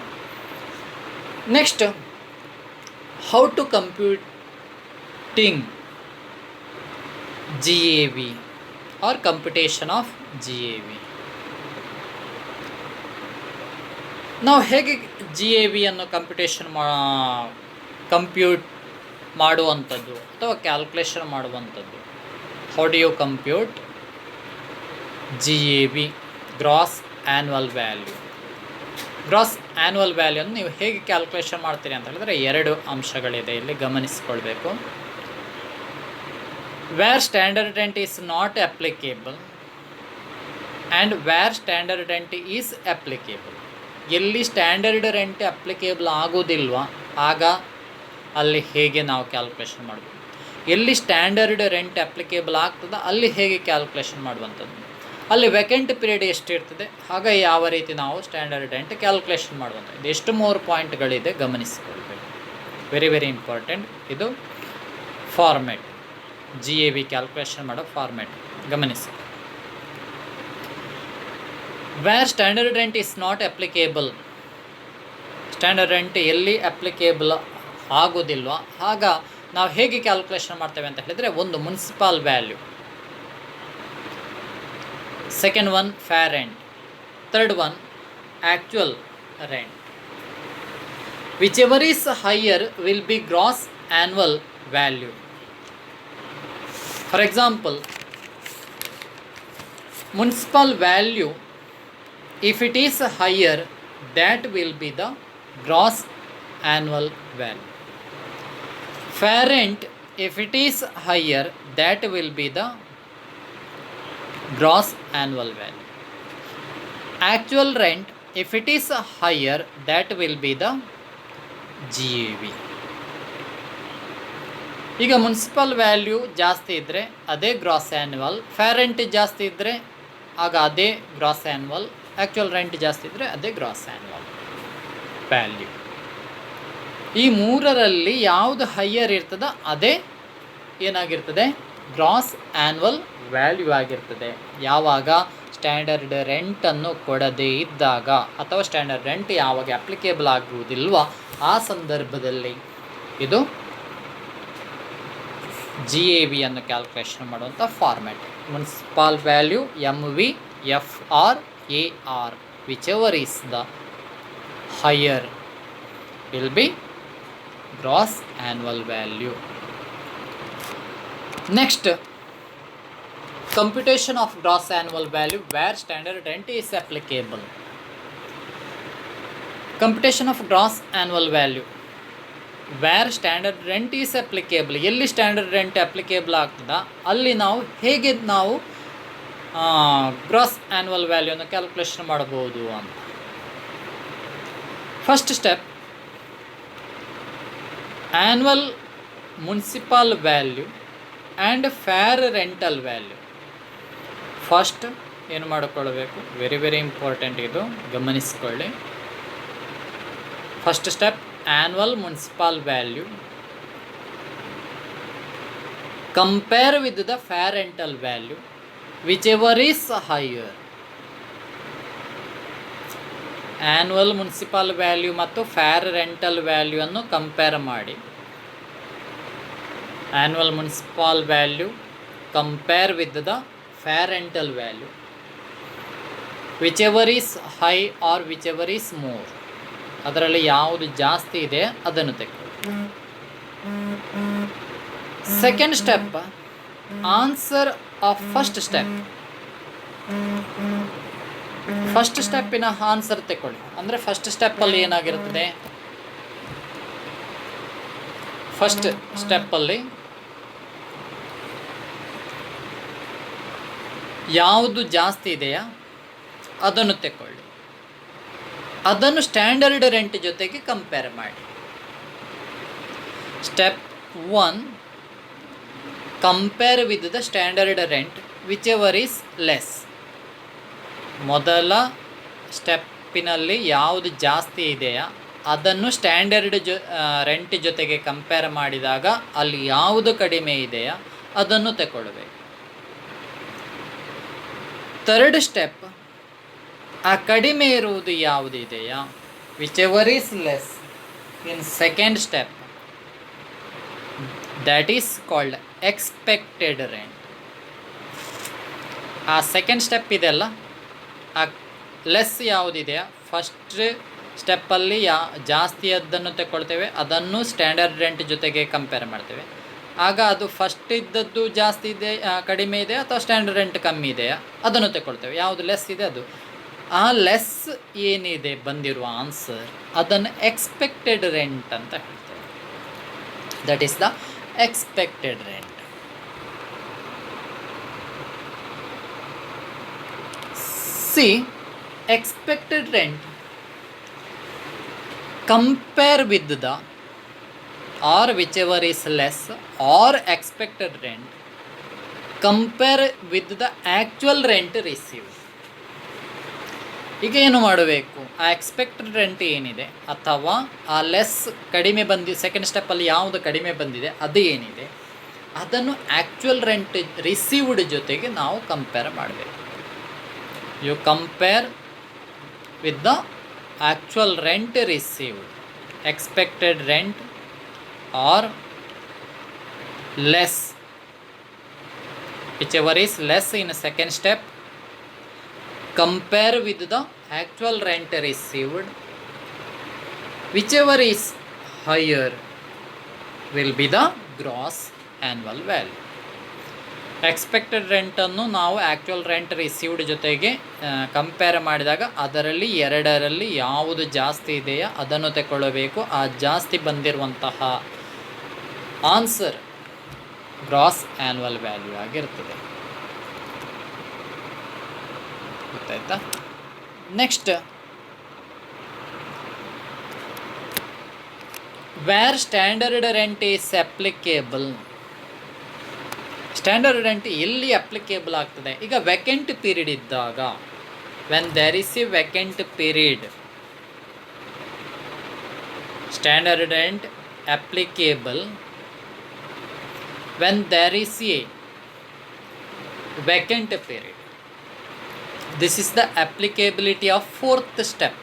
Next, how to computing GAV or computation of GAV. ನಾವು ಹೇಗೆ GAV ಅನ್ನು ಕಂಪ್ಯೂಟ್ ಮಾಡುವಂಥದ್ದು ಅಥವಾ ಕ್ಯಾಲ್ಕುಲೇಷನ್ ಮಾಡುವಂಥದ್ದು? How do you compute GAV, gross annual value? Gross annual ವ್ಯಾಲ್ಯೂವನ್ನು ನೀವು ಹೇಗೆ calculation ಮಾಡ್ತೀರಿ ಅಂತ ಹೇಳಿದ್ರೆ 2 ಅಂಶಗಳಿದೆ, ಇಲ್ಲಿ ಗಮನಿಸಿಕೊಳ್ಬೇಕು. Where standard rent is not applicable and where standard rent is applicable. ಎಲ್ಲಿ ಸ್ಟ್ಯಾಂಡರ್ಡ್ ರೆಂಟ್ ಅಪ್ಲಿಕೇಬಲ್ ಆಗೋದಿಲ್ವ ಆಗ ಅಲ್ಲಿ ಹೇಗೆ ನಾವು ಕ್ಯಾಲ್ಕುಲೇಷನ್ ಮಾಡ್ಬೋದು. ಎಲ್ಲಿ ಸ್ಟ್ಯಾಂಡರ್ಡ್ ರೆಂಟ್ ಅಪ್ಲಿಕೇಬಲ್ ಆಗ್ತದೆ ಅಲ್ಲಿ ಹೇಗೆ ಕ್ಯಾಲ್ಕುಲೇಷನ್ ಮಾಡುವಂಥದ್ದು. ಅಲ್ಲಿ ವೇಕೆಂಟ್ ಪೀರಿಯಡ್ ಎಷ್ಟಿರ್ತದೆ ಆಗ ಯಾವ ರೀತಿ ನಾವು ಸ್ಟ್ಯಾಂಡರ್ಡ್ ರೆಂಟ್ ಕ್ಯಾಲ್ಕುಲೇಷನ್ ಮಾಡುವಂಥದ್ದು. ಎಷ್ಟು 3 ಪಾಯಿಂಟ್ಗಳಿದೆ, ಗಮನಿಸಿಕೊಳ್ಬೇಕು. Very very important. ಇದು ಫಾರ್ಮೆಟ್, GAV ಕ್ಯಾಲ್ಕುಲೇಷನ್ ಮಾಡೋ ಫಾರ್ಮೆಟ್ ಗಮನಿಸಿ. Where standard rent is not applicable, standard rent ಎಲ್ಲಿ ಅಪ್ಲಿಕೇಬಲ್ ಆಗೋದಿಲ್ವ ಆಗ ನಾವು ಹೇಗೆ ಕ್ಯಾಲ್ಕುಲೇಷನ್ ಮಾಡ್ತೇವೆ ಅಂತ ಹೇಳಿದರೆ, ಒಂದು municipal value, second one fair rent, third one actual rent. Whichever is higher will be gross annual value. For example, municipal value, if it is higher, that will be the gross annual value. Fair rent, if it is higher, that will be the gross annual value. Actual rent, if it is higher, that will be the GAV. ಈಗ municipal value ಜಾಸ್ತಿ ಇದ್ದರೆ ಅದೇ gross annual, fair rent ಜಾಸ್ತಿ ಇದ್ದರೆ ಆಗ ಅದೇ gross annual, actual rent ಜಾಸ್ತಿ ಇದ್ದರೆ ಅದೇ ಗ್ರಾಸ್ ಆ್ಯನ್ಯುವಲ್ ವ್ಯಾಲ್ಯೂ. ಈ ಮೂರರಲ್ಲಿ ಯಾವುದು ಹೈಯರ್ ಇರ್ತದೆ ಅದೇ ಏನಾಗಿರ್ತದೆ, ಗ್ರಾಸ್ ಆ್ಯನ್ಯುವಲ್ ವ್ಯಾಲ್ಯೂ ಆಗಿರ್ತದೆ. ಯಾವಾಗ ಸ್ಟ್ಯಾಂಡರ್ಡ್ ರೆಂಟನ್ನು ಕೊಡದೇ ಇದ್ದಾಗ ಅಥವಾ ಸ್ಟ್ಯಾಂಡರ್ಡ್ ರೆಂಟ್ ಯಾವಾಗ ಅಪ್ಲಿಕೇಬಲ್ ಆಗುವುದಿಲ್ವ ಆ ಸಂದರ್ಭದಲ್ಲಿ ಇದು GAV ಅನ್ನು ಕ್ಯಾಲ್ಕುಲೇಷನ್ ಮಾಡುವಂಥ format. Municipal value MV, FR, AR, whichever is the higher will be gross annual value. Next, computation of gross annual value where standard rent is applicable. Computation of gross annual value where standard rent is applicable. ಎಲ್ಲಿ standard rent applicable ಆಗ್ತದ ಅಲ್ಲಿ ನಾವು ಹೇಗೆ ನಾವು gross annual ವ್ಯಾಲ್ಯೂನ calculation ಮಾಡ್ಬೋದು ಅಂತ. First step, annual municipal value and fair rental value. First ಏನು ಮಾಡಿಕೊಳ್ಬೇಕು, ವೆರಿ ವೆರಿ ಇಂಪಾರ್ಟೆಂಟ್, ಇದು ಗಮನಿಸಿಕೊಳ್ಳಿ. First step, annual municipal value compare with the fair rental value whichever is higher. Annual municipal value ಮತ್ತು fair rental value ಅನ್ನು compare ಮಾಡಿ. Annual municipal value compare with the fair rental value, whichever is high or whichever is more, ಅದರಲ್ಲಿ ಯಾವುದು ಜಾಸ್ತಿ ಇದೆ ಅದನ್ನು ತೆಗೆದು. Second step, answer of first step. First ಸ್ಟೆಪ್ಪಿನ ಆನ್ಸರ್ ತಗೊಳ್ಳಿ. ಅಂದರೆ ಫಸ್ಟ್ ಸ್ಟೆಪ್ಪಲ್ಲಿ ಏನಾಗಿರ್ತದೆ, ಫಸ್ಟ್ ಸ್ಟೆಪ್ಪಲ್ಲಿ ಯಾವುದು ಜಾಸ್ತಿ ಇದೆಯಾ ಅದನ್ನು ತಗೊಳ್ಳಿ, ಅದನ್ನು ಸ್ಟ್ಯಾಂಡರ್ಡ್ ರೆಂಟ್ ಜೊತೆಗೆ ಕಂಪೇರ್ ಮಾಡಿ. Step 1, compare with the standard rent whichever is less. ಮೊದಲ ಸ್ಟೆಪ್ಪಿನಲ್ಲಿ ಯಾವುದು ಜಾಸ್ತಿ ಇದೆಯಾ ಅದನ್ನು ಸ್ಟ್ಯಾಂಡರ್ಡ್ ರೆಂಟ್ ಜೊತೆಗೆ ಕಂಪೇರ್ ಮಾಡಿದಾಗ ಅಲ್ಲಿ ಯಾವುದು ಕಡಿಮೆ ಇದೆಯಾ ಅದನ್ನು ತಗೊಳ್ಬೇಕು. ಥರ್ಡ್ ಸ್ಟೆಪ್, ಆ ಕಡಿಮೆ ಇರುವುದು ಯಾವುದಿದೆಯಾ, whichever is less in second step, that is called expected rent. ಆ ಸೆಕೆಂಡ್ ಸ್ಟೆಪ್ ಇದೆಯಲ್ಲ, ಆ ಲೆಸ್ ಯಾವುದಿದೆಯಾ ಫಸ್ಟ್ ಸ್ಟೆಪ್ಪಲ್ಲಿ ಜಾಸ್ತಿಯದ್ದನ್ನು ತಗೊಳ್ತೇವೆ, ಅದನ್ನು ಸ್ಟ್ಯಾಂಡರ್ಡ್ ರೆಂಟ್ ಜೊತೆಗೆ ಕಂಪೇರ್ ಮಾಡ್ತೇವೆ. ಆಗ ಅದು ಫಸ್ಟ್ ಇದ್ದದ್ದು ಜಾಸ್ತಿ ಇದೆ ಕಡಿಮೆ ಇದೆ ಅಥವಾ ಸ್ಟ್ಯಾಂಡರ್ಡ್ ರೆಂಟ್ ಕಮ್ಮಿ ಇದೆಯಾ ಅದನ್ನು ತಗೊಳ್ತೇವೆ. ಯಾವುದು ಲೆಸ್ ಇದೆ ಅದು, ಆ ಲೆಸ್ ಏನಿದೆ ಬಂದಿರುವ ಆನ್ಸರ್ ಅದನ್ನು ಎಕ್ಸ್ಪೆಕ್ಟೆಡ್ ರೆಂಟ್ ಅಂತ ಹೇಳ್ತೇವೆ. That is the expected rent. C expected rent compare with the or whichever is less or expected rent compare with the actual rent received. ಈಗ ಏನು ಮಾಡಬೇಕು, ಆ ಎಕ್ಸ್ಪೆಕ್ಟೆಡ್ ರೆಂಟ್ ಏನಿದೆ ಅಥವಾ ಆ ಲೆಸ್ ಕಡಿಮೆ ಸೆಕೆಂಡ್ ಸ್ಟೆಪ್ಪಲ್ಲಿ ಯಾವುದು ಕಡಿಮೆ ಬಂದಿದೆ ಅದು ಏನಿದೆ ಅದನ್ನು ಆ್ಯಕ್ಚುಯಲ್ ರೆಂಟ್ ರಿಸೀವ್ಡ್ ಜೊತೆಗೆ ನಾವು ಕಂಪೇರ್ ಮಾಡಬೇಕು. You compare with the actual rent received, expected rent or less, whichever is less in second step, compare with the actual rent received, whichever is higher will be the gross annual value. Expected ರೆಂಟನ್ನು ನಾವು actual rent received ಜೊತೆಗೆ compare ಮಾಡಿದಾಗ ಅದರಲ್ಲಿ ಎರಡರಲ್ಲಿ ಯಾವುದು ಜಾಸ್ತಿ ಇದೆಯಾ ಅದನ್ನು ತಗೊಳ್ಳಬೇಕು. ಆ ಜಾಸ್ತಿ ಬಂದಿರುವಂತಹ ಆನ್ಸರ್ ಗ್ರಾಸ್ ಆ್ಯನ್ಯುವಲ್ ವ್ಯಾಲ್ಯೂ ಆಗಿರ್ತದೆ. ಗೊತ್ತಾಯ್ತಾ? Next, where standard rent is applicable. Standard rent ಎಲ್ಲಿ ಅಪ್ಲಿಕೇಬಲ್ ಆಗ್ತದೆ? ಈಗ ವೆಕೆಂಟ್ ಪೀರಿಯಡ್ ಇದ್ದಾಗ, when there is a vacant period, standard rent applicable when there is a vacant period. This is the applicability of fourth step.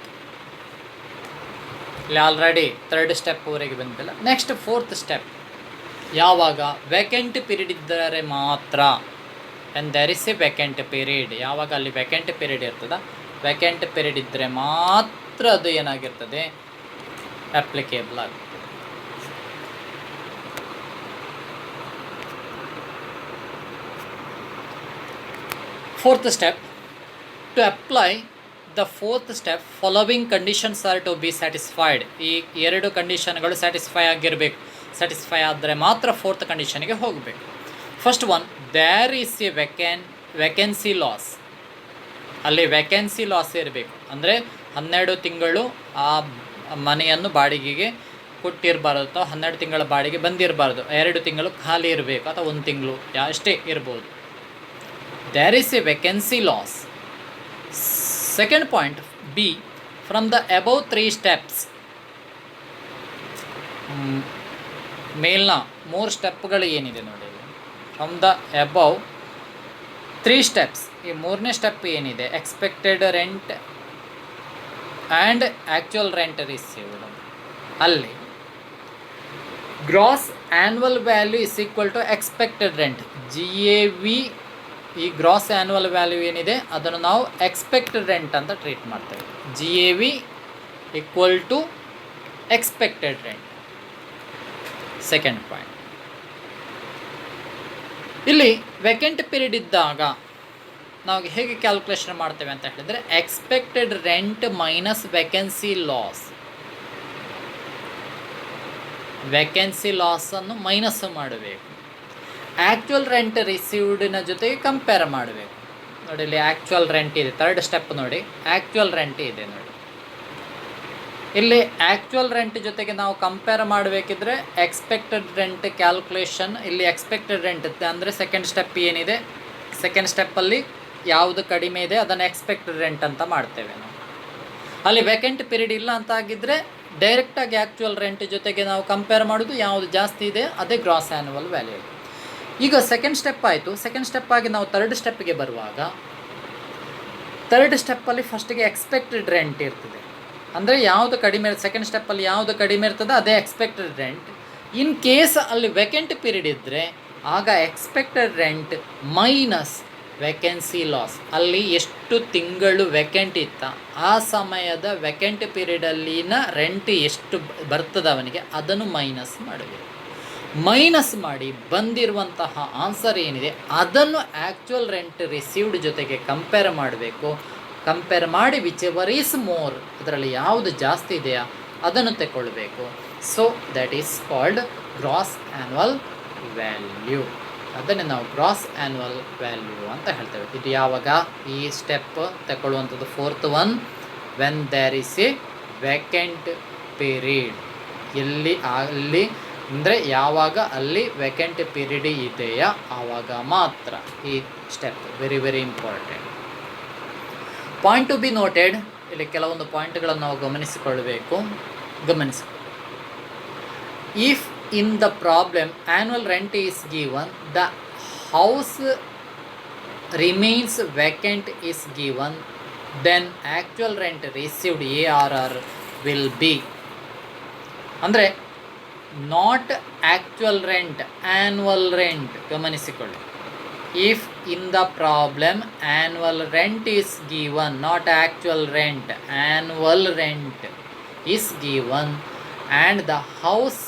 ಇಲ್ಲಿ already third ಸ್ಟೆಪ್ವರೆಗೆ ಬಂದಿಲ್ಲ. Next fourth step ಯಾವಾಗ vacant period ಇದ್ದರೆ ಮಾತ್ರ, and there is a vacant period, ಯಾವಾಗ ಅಲ್ಲಿ vacant period ಇರ್ತದೆ, vacant period ಇದ್ದರೆ ಮಾತ್ರ ಅದು ಏನಾಗಿರ್ತದೆ, ಅಪ್ಲಿಕೇಬಲ್ ಆಗುತ್ತೆ. Fourth step, to apply the fourth step following conditions are to be satisfied. ಈ ಎರಡು ಕಂಡೀಷನ್ಗಳು ಸ್ಯಾಟಿಸ್ಫೈ ಆಗಿರಬೇಕು. ಸ್ಯಾಟಿಸ್ಫೈ ಆದರೆ ಮಾತ್ರ ಫೋರ್ತ್ ಕಂಡೀಷನ್ಗೆ ಹೋಗಬೇಕು. First one, there is a vacancy loss. ಅಲ್ಲಿ ವೆಕೆನ್ಸಿ ಲಾಸ್ ಇರಬೇಕು. ಅಂದರೆ 12 ತಿಂಗಳು ಆ ಮನೆಯನ್ನು ಬಾಡಿಗೆಗೆ ಕೊಟ್ಟಿರಬಾರ್ದು ಅಥವಾ 12 ತಿಂಗಳ ಬಾಡಿಗೆ ಬಂದಿರಬಾರ್ದು, 2 ತಿಂಗಳು ಖಾಲಿ ಇರಬೇಕು ಅಥವಾ 1 ತಿಂಗಳು ಅಷ್ಟೇ ಇರ್ಬೋದು. There is a vacancy loss. Second point B, from the above 3 steps. ಮೇಲ್ನ 3 ಸ್ಟೆಪ್ಗಳು ಏನಿದೆ ನೋಡಿ, ಫ್ರಮ್ ದ ಅಬೌವ್ 3 ಸ್ಟೆಪ್ಸ್. ಈ 3ನೇ ಸ್ಟೆಪ್ ಏನಿದೆ, expected rent and actual rent received, ಅಲ್ಲಿ gross annual value is equal to expected rent, GAV. ಈ gross annual value ಏನಿದೆ ಅದನ್ನು ನಾವು ಎಕ್ಸ್ಪೆಕ್ಟೆಡ್ ರೆಂಟ್ ಅಂತ ಟ್ರೀಟ್ ಮಾಡ್ತೇವೆ. GAV equal to expected rent. Second point, ಇಲ್ಲಿ ವೆಕೆಂಟ್ ಪೀರಿಯಡ್ ಇದ್ದಾಗ ನಾವು ಹೇಗೆ ಕ್ಯಾಲ್ಕುಲೇಷನ್ ಮಾಡ್ತೇವೆ ಅಂತ ಹೇಳಿದರೆ, expected rent minus vacancy loss. Vacancy ಲಾಸನ್ನು ಮೈನಸ್ ಮಾಡಬೇಕು, ಆ್ಯಕ್ಚುಯಲ್ ರೆಂಟ್ ರಿಸೀವ್ಡಿನ ಜೊತೆಗೆ ಕಂಪೇರ್ ಮಾಡಬೇಕು. ನೋಡಿ, ಇಲ್ಲಿ ಆ್ಯಕ್ಚುಯಲ್ ರೆಂಟ್ ಇದೆ, ಥರ್ಡ್ ಸ್ಟೆಪ್ ನೋಡಿ, ಆ್ಯಕ್ಚುಯಲ್ ರೆಂಟ್ ಇದೆ ನೋಡಿ. ಇಲ್ಲಿ ಆ್ಯಕ್ಚುಯಲ್ ರೆಂಟ್ ಜೊತೆಗೆ ನಾವು ಕಂಪೇರ್ ಮಾಡಬೇಕಿದ್ರೆ ಎಕ್ಸ್ಪೆಕ್ಟೆಡ್ ರೆಂಟ್ ಕ್ಯಾಲ್ಕುಲೇಷನ್, ಇಲ್ಲಿ ಎಕ್ಸ್ಪೆಕ್ಟೆಡ್ ರೆಂಟ್ ಅಂದರೆ ಸೆಕೆಂಡ್ ಸ್ಟೆಪ್ ಏನಿದೆ, ಸೆಕೆಂಡ್ ಸ್ಟೆಪ್ಪಲ್ಲಿ ಯಾವುದು ಕಡಿಮೆ ಇದೆ ಅದನ್ನು ಎಕ್ಸ್ಪೆಕ್ಟೆಡ್ ರೆಂಟ್ ಅಂತ ಮಾಡ್ತೇವೆ ನಾವು. ಅಲ್ಲಿ ವೆಕೆಂಟ್ ಪೀರಿಯಡ್ ಇಲ್ಲ ಅಂತ ಆಗಿದ್ದರೆ ಡೈರೆಕ್ಟಾಗಿ ಆ್ಯಕ್ಚುಯಲ್ ರೆಂಟ್ ಜೊತೆಗೆ ನಾವು ಕಂಪೇರ್ ಮಾಡೋದು, ಯಾವುದು ಜಾಸ್ತಿ ಇದೆ ಅದೇ ಗ್ರಾಸ್ ಆ್ಯನ್ಯುವಲ್ ವ್ಯಾಲ್ಯೂ. ಈಗ ಸೆಕೆಂಡ್ ಸ್ಟೆಪ್ ಆಯಿತು. ಸೆಕೆಂಡ್ ಸ್ಟೆಪ್ ಆಗಿ ನಾವು ಥರ್ಡ್ ಸ್ಟೆಪ್ಗೆ ಬರುವಾಗ, ಥರ್ಡ್ ಸ್ಟೆಪ್ಪಲ್ಲಿ ಫಸ್ಟಿಗೆ ಎಕ್ಸ್ಪೆಕ್ಟೆಡ್ ರೆಂಟ್ ಇರ್ತದೆ. ಅಂದರೆ ಯಾವುದು ಕಡಿಮೆ, ಸೆಕೆಂಡ್ ಸ್ಟೆಪ್ಪಲ್ಲಿ ಯಾವುದು ಕಡಿಮೆ ಇರ್ತದೆ ಅದೇ ಎಕ್ಸ್ಪೆಕ್ಟೆಡ್ ರೆಂಟ್. ಇನ್ ಕೇಸ್ ಅಲ್ಲಿ ವೆಕೆಂಟ್ ಪೀರಿಯಡ್ ಇದ್ದರೆ ಆಗ expected rent minus vacancy loss, ಅಲ್ಲಿ ಎಷ್ಟು ತಿಂಗಳು ವೇಕೆಂಟ್ ಇತ್ತ ಆ ಸಮಯದ ವೇಕೆಂಟ್ ಪೀರಿಯಡಲ್ಲಿನ ರೆಂಟ್ ಎಷ್ಟು ಬರ್ತದೆ ಅವನಿಗೆ ಅದನ್ನು ಮೈನಸ್ ಮಾಡಬೇಕು. ಮೈನಸ್ ಮಾಡಿ ಬಂದಿರುವಂತಹ ಆನ್ಸರ್ ಏನಿದೆ ಅದನ್ನು ಆ್ಯಕ್ಚುಯಲ್ ರೆಂಟ್ ರಿಸೀವ್ಡ್ ಜೊತೆಗೆ ಕಂಪೇರ್ ಮಾಡಬೇಕು. ಕಂಪೇರ್ ಮಾಡಿ ವಿಚ್ ಎವರ್ ಈಸ್ ಮೋರ್, ಅದರಲ್ಲಿ ಯಾವುದು ಜಾಸ್ತಿ ಇದೆಯಾ ಅದನ್ನು ತಗೊಳ್ಬೇಕು. So that is called gross annual value. ಅದನ್ನೇ ನಾವು ಗ್ರಾಸ್ ಆ್ಯನ್ಯುವಲ್ ವ್ಯಾಲ್ಯೂ ಅಂತ ಹೇಳ್ತೇವೆ. ಇದು ಯಾವಾಗ ಈ ಸ್ಟೆಪ್ ತಗೊಳ್ಳುವಂಥದ್ದು? Fourth one, when there is a vacant period. ಎಲ್ಲಿ ಅಲ್ಲಿ ಅಂದರೆ ಯಾವಾಗ ಅಲ್ಲಿ ವೇಕೆಂಟ್ ಪೀರಿಯಡ್ ಇದೆಯಾ ಆವಾಗ ಮಾತ್ರ ಈ step very very important. Point to be noted, ಇಲ್ಲಿ ಕೆಲವೊಂದು ಪಾಯಿಂಟ್ಗಳನ್ನು ನಾವು ಗಮನಿಸಿಕೊಳ್ಳಬೇಕು. If in the problem annual rent is given, the house remains vacant is given, then actual rent received ARR will be, ಅಂದರೆ not actual rent, annual rent. ಗಮನಿಸಿಕೊಳ್ಳಿ, if in the problem annual rent is given, not actual rent, annual rent is given and the house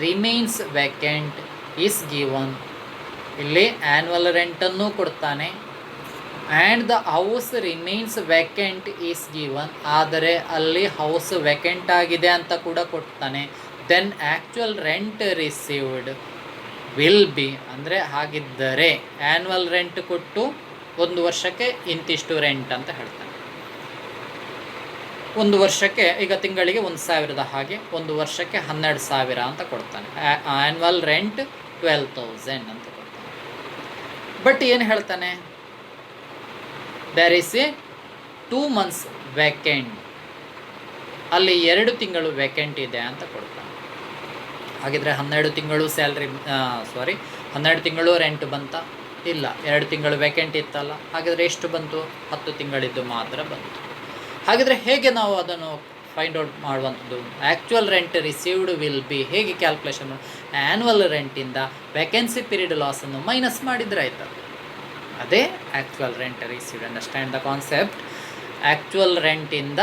remains vacant is given. ಇಲ್ಲಿ annual ರೆಂಟನ್ನು ಕೊಡ್ತಾನೆ and the house remains vacant is given, ಆದರೆ ಅಲ್ಲಿ house vacant ಆಗಿದೆ ಅಂತ ಕೂಡ ಕೊಡ್ತಾನೆ. Then actual rent received will be, ಅಂದರೆ ಹಾಗಿದ್ದರೆ ಆ್ಯನ್ಯುವಲ್ ರೆಂಟ್ ಕೊಟ್ಟು ಒಂದು ವರ್ಷಕ್ಕೆ ಇಂತಿಷ್ಟು ರೆಂಟ್ ಅಂತ ಹೇಳ್ತಾನೆ. ಒಂದು ವರ್ಷಕ್ಕೆ ಈಗ ತಿಂಗಳಿಗೆ 1,000 ಹಾಗೆ ಒಂದು ವರ್ಷಕ್ಕೆ 12,000 ಅಂತ ಕೊಡ್ತಾನೆ. ಆ್ಯನ್ಯುವಲ್ ರೆಂಟ್ 12,000 ಅಂತ ಕೊಡ್ತಾನೆ. ಬಟ್ ಏನು ಹೇಳ್ತಾನೆ? There is a 2 months vacant, ಅಲ್ಲಿ 2 ತಿಂಗಳು ವೇಕೆಂಟ್ ಇದೆ ಅಂತ ಕೊಡ್ತಾನೆ. ಹಾಗಿದ್ರೆ 12 ತಿಂಗಳು ಸ್ಯಾಲ್ರಿ 12 ತಿಂಗಳು ರೆಂಟ್ ಬಂತ? ಇಲ್ಲ, 2 ತಿಂಗಳು ವೇಕೆಂಟ್ ಇತ್ತಲ್ಲ. ಹಾಗಿದ್ರೆ ಎಷ್ಟು ಬಂತು? 10 ತಿಂಗಳಿದ್ದು ಮಾತ್ರ ಬಂತು. ಹಾಗಿದ್ರೆ ಹೇಗೆ ನಾವು ಅದನ್ನು ಫೈಂಡ್ ಔಟ್ ಮಾಡುವಂಥದ್ದು? Actual rent received will be ಹೇಗೆ ಕ್ಯಾಲ್ಕುಲೇಷನ್? ಆ್ಯನ್ಯುವಲ್ ರೆಂಟಿಂದ ವೇಕೆನ್ಸಿ ಪೀರಿಯಡ್ ಲಾಸನ್ನು ಮೈನಸ್ ಮಾಡಿದರೆ ಆಯ್ತು. ಅದೇ actual rent received. Understand the concept. Actual ರೆಂಟಿಂದ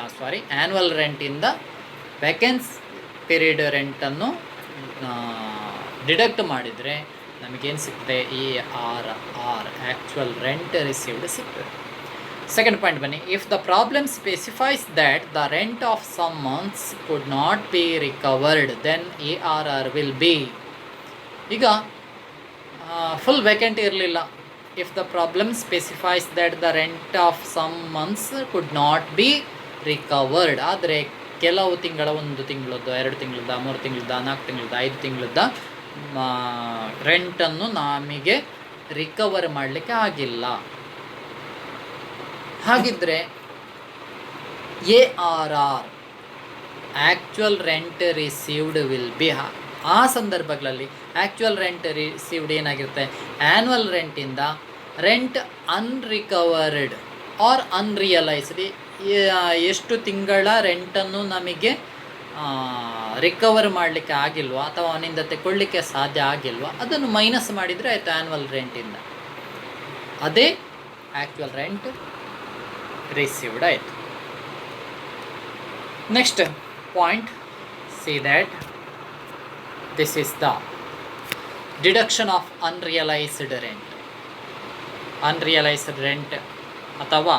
ಆ್ಯನ್ಯುವಲ್ ರೆಂಟಿಂದ ವೇಕೆನ್ಸಿ ಪೀರಿಯಡ್ ರೆಂಟನ್ನು ಡಿಡಕ್ಟ್ ಮಾಡಿದರೆ ನಮಗೇನು ಸಿಗ್ತದೆ? ARR, ಆ್ಯಕ್ಚುಯಲ್ ರೆಂಟ್ ರಿಸೀವ್ಡ್ ಸಿಗ್ತದೆ. ಸೆಕೆಂಡ್ ಪಾಯಿಂಟ್ ಬನ್ನಿ. If the problem specifies that the rent of some months could not be recovered, then ARR will be. ಈಗ full vacant ಇರಲಿಲ್ಲ. If the problem specifies that the rent of some months could not be recovered, ಆದರೆ ಕೆಲವು ತಿಂಗಳ, 1 ತಿಂಗಳದ್ದು, 2 ತಿಂಗಳದ, 3 ತಿಂಗಳದ, 4 ತಿಂಗಳದ, 5 ತಿಂಗಳದ ರೆಂಟನ್ನು ನಮಗೆ ರಿಕವರ್ ಮಾಡಲಿಕ್ಕೆ ಆಗಿಲ್ಲ. ಹಾಗಿದ್ದರೆ ARR, actual rent received will be. ಆ ಸಂದರ್ಭಗಳಲ್ಲಿ ಆ್ಯಕ್ಚುಯಲ್ ರೆಂಟ್ ರಿಸೀವ್ಡ್ ಏನಾಗಿರುತ್ತೆ? ಆ್ಯನ್ಯುವಲ್ ರೆಂಟಿಂದ ರೆಂಟ್ ಅನ್ರಿಕವರ್ಡ್ ಆರ್ ಅನ್ರಿಯಲೈಸ್ಡ್, ಎಷ್ಟು ತಿಂಗಳ ರೆಂಟನ್ನು ನಮಗೆ ರಿಕವರ್ ಮಾಡಲಿಕ್ಕೆ ಆಗಿಲ್ವಾ ಅಥವಾ ಅವನಿಂದ ತಗೊಳ್ಳಿಕ್ಕೆ ಸಾಧ್ಯ ಆಗಿಲ್ವಾ ಅದನ್ನು ಮೈನಸ್ ಮಾಡಿದರೆ ಆಯಿತು ಆ್ಯನ್ಯುವಲ್ ರೆಂಟಿಂದ. ಅದೇ ಆ್ಯಕ್ಚುಯಲ್ ರೆಂಟ್ ರಿಸೀವ್ಡ್ ಆಯಿತು. Next point, see that this is the deduction of unrealised rent. Unrealised rent ಅಥವಾ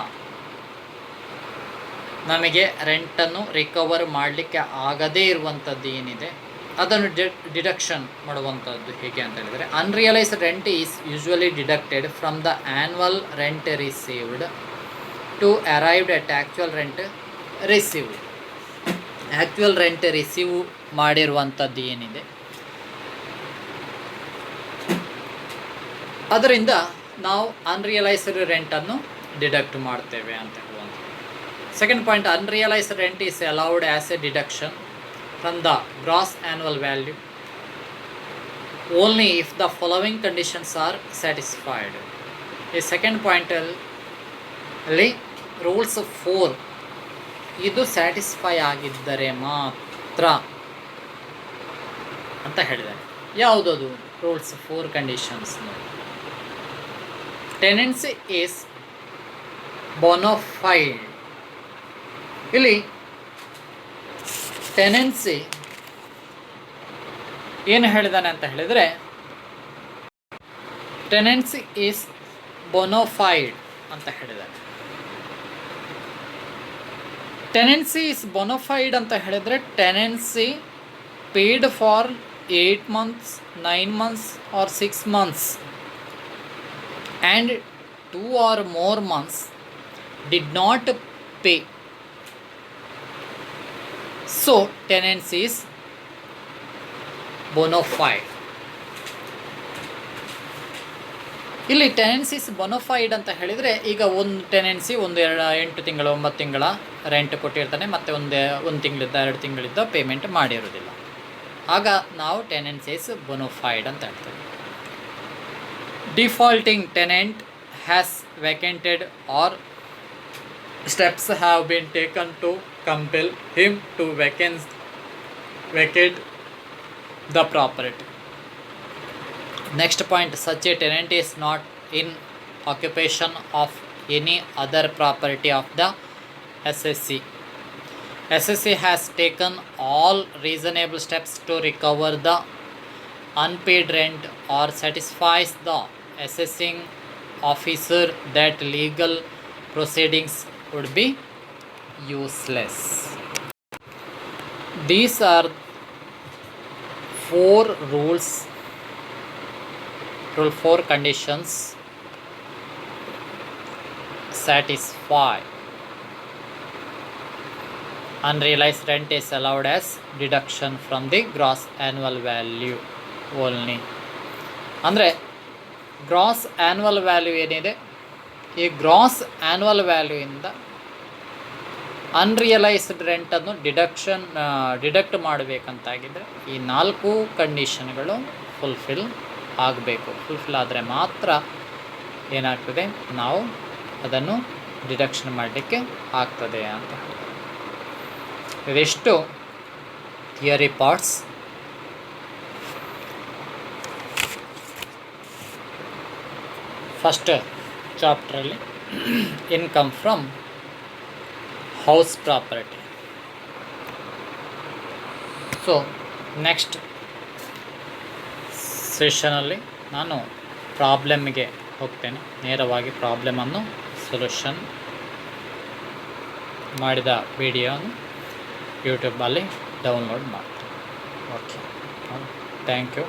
ನಮಗೆ ರೆಂಟನ್ನು ರಿಕವರ್ ಮಾಡಲಿಕ್ಕೆ ಆಗದೇ ಇರುವಂಥದ್ದು ಏನಿದೆ ಅದನ್ನು ಡಿಡಕ್ಷನ್ ಮಾಡುವಂಥದ್ದು ಹೇಗೆ ಅಂತ ಹೇಳಿದರೆ, unrealised rent is usually deducted from the annual rent received to arrived at actual rent received. Actual rent receive ಮಾಡಿರುವಂಥದ್ದು ಏನಿದೆ ಅದರಿಂದ ನಾವು ಅನ್ರಿಯಲೈಸ್ಡ್ ರೆಂಟನ್ನು ಡಿಡಕ್ಟ್ ಮಾಡ್ತೇವೆ ಅಂತ ಹೇಳುವಂಥದ್ದು. Second point, unrealised rent is allowed as a deduction from the gross annual value only if the following conditions are satisfied. ಈ second ಪಾಯಿಂಟಲ್ಲಿ rules 4 ಇದು ಸ್ಯಾಟಿಸ್ಫೈ ಆಗಿದ್ದರೆ ಮಾತ್ರ ಅಂತ ಹೇಳಿದ್ದಾರೆ. ಯಾವುದದು rules 4 conditions? Tenancy is bona fide. ಇಲ್ಲಿ ಟೆನೆನ್ಸಿ ಏನು ಹೇಳಿದಾನೆ ಅಂತ ಹೇಳಿದರೆ, ಟೆನೆನ್ಸಿ ಈಸ್ ಬೋನೋಫೈಡ್ ಅಂತ ಹೇಳಿದಾನೆ. ಟೆನೆನ್ಸಿ ಈಸ್ ಬೋನೋಫೈಡ್ ಅಂತ ಹೇಳಿದರೆ, tenancy paid for 8 months, 9 months or 6 months and 2 or more months did not pay. So tenancy is bona fide. ಇಲ್ಲಿ ಟೆನೆನ್ಸಿಸ್ ಬೊನೋಫೈಡ್ ಅಂತ ಹೇಳಿದರೆ, ಈಗ ಒಂದು ಟೆನೆನ್ಸಿ 8 ತಿಂಗಳು 9 ತಿಂಗಳ ರೆಂಟ್ ಕೊಟ್ಟಿರ್ತಾನೆ, ಮತ್ತು ಒಂದು ತಿಂಗಳಿದ್ದ 2 ತಿಂಗಳಿದ್ದ ಪೇಮೆಂಟ್ ಮಾಡಿರೋದಿಲ್ಲ. ಆಗ ನಾವು ಟೆನೆನ್ಸಿಸ್ ಬೊನೋಫೈಡ್ ಅಂತ ಹೇಳ್ತೇವೆ. Defaulting tenant has vacated or steps have been taken to compel him to vacate the property. Next point, such a tenant is not in occupation of any other property of the SSC. SSC has taken all reasonable steps to recover the unpaid rent or satisfies the assessing officer that legal proceedings would be useless. These are 4 rules, 4 conditions satisfy. Unrealized rent is allowed as deduction from the gross annual value only. ಅಂದರೆ gross annual value ಏನಿದೆ, ಈ gross annual ವ್ಯಾಲ್ಯೂಯಿಂದ unrealised ರೆಂಟನ್ನು deduct ಮಾಡಬೇಕಂತಾಗಿದ್ದರೆ ಈ 4 ಕಂಡೀಷನ್ಗಳು fulfil ಆಗಬೇಕು. Fulfil ಆದರೆ ಮಾತ್ರ ಏನಾಗ್ತದೆ, ನಾವು ಅದನ್ನು ಡಿಡಕ್ಷನ್ ಮಾಡಲಿಕ್ಕೆ ಆಗ್ತದೆ ಅಂತ. ಇದಿಷ್ಟು ಥಿಯರಿ ಪಾರ್ಟ್ಸ್. ಫಸ್ಟ್ ಚಾಪ್ಟ್ರಲ್ಲಿ income from house property. So next ಸೆಷನಲ್ಲಿ ನಾನು ಪ್ರಾಬ್ಲಮ್ಗೆ ಹೋಗ್ತೇನೆ. ನೇರವಾಗಿ ಪ್ರಾಬ್ಲಮನ್ನು ಸೊಲ್ಯೂಷನ್ ಮಾಡಿದ ವಿಡಿಯೋನು ಯೂಟ್ಯೂಬಲ್ಲಿ ಡೌನ್ಲೋಡ್ ಮಾಡ್ತೀನಿ. Okay, thank you.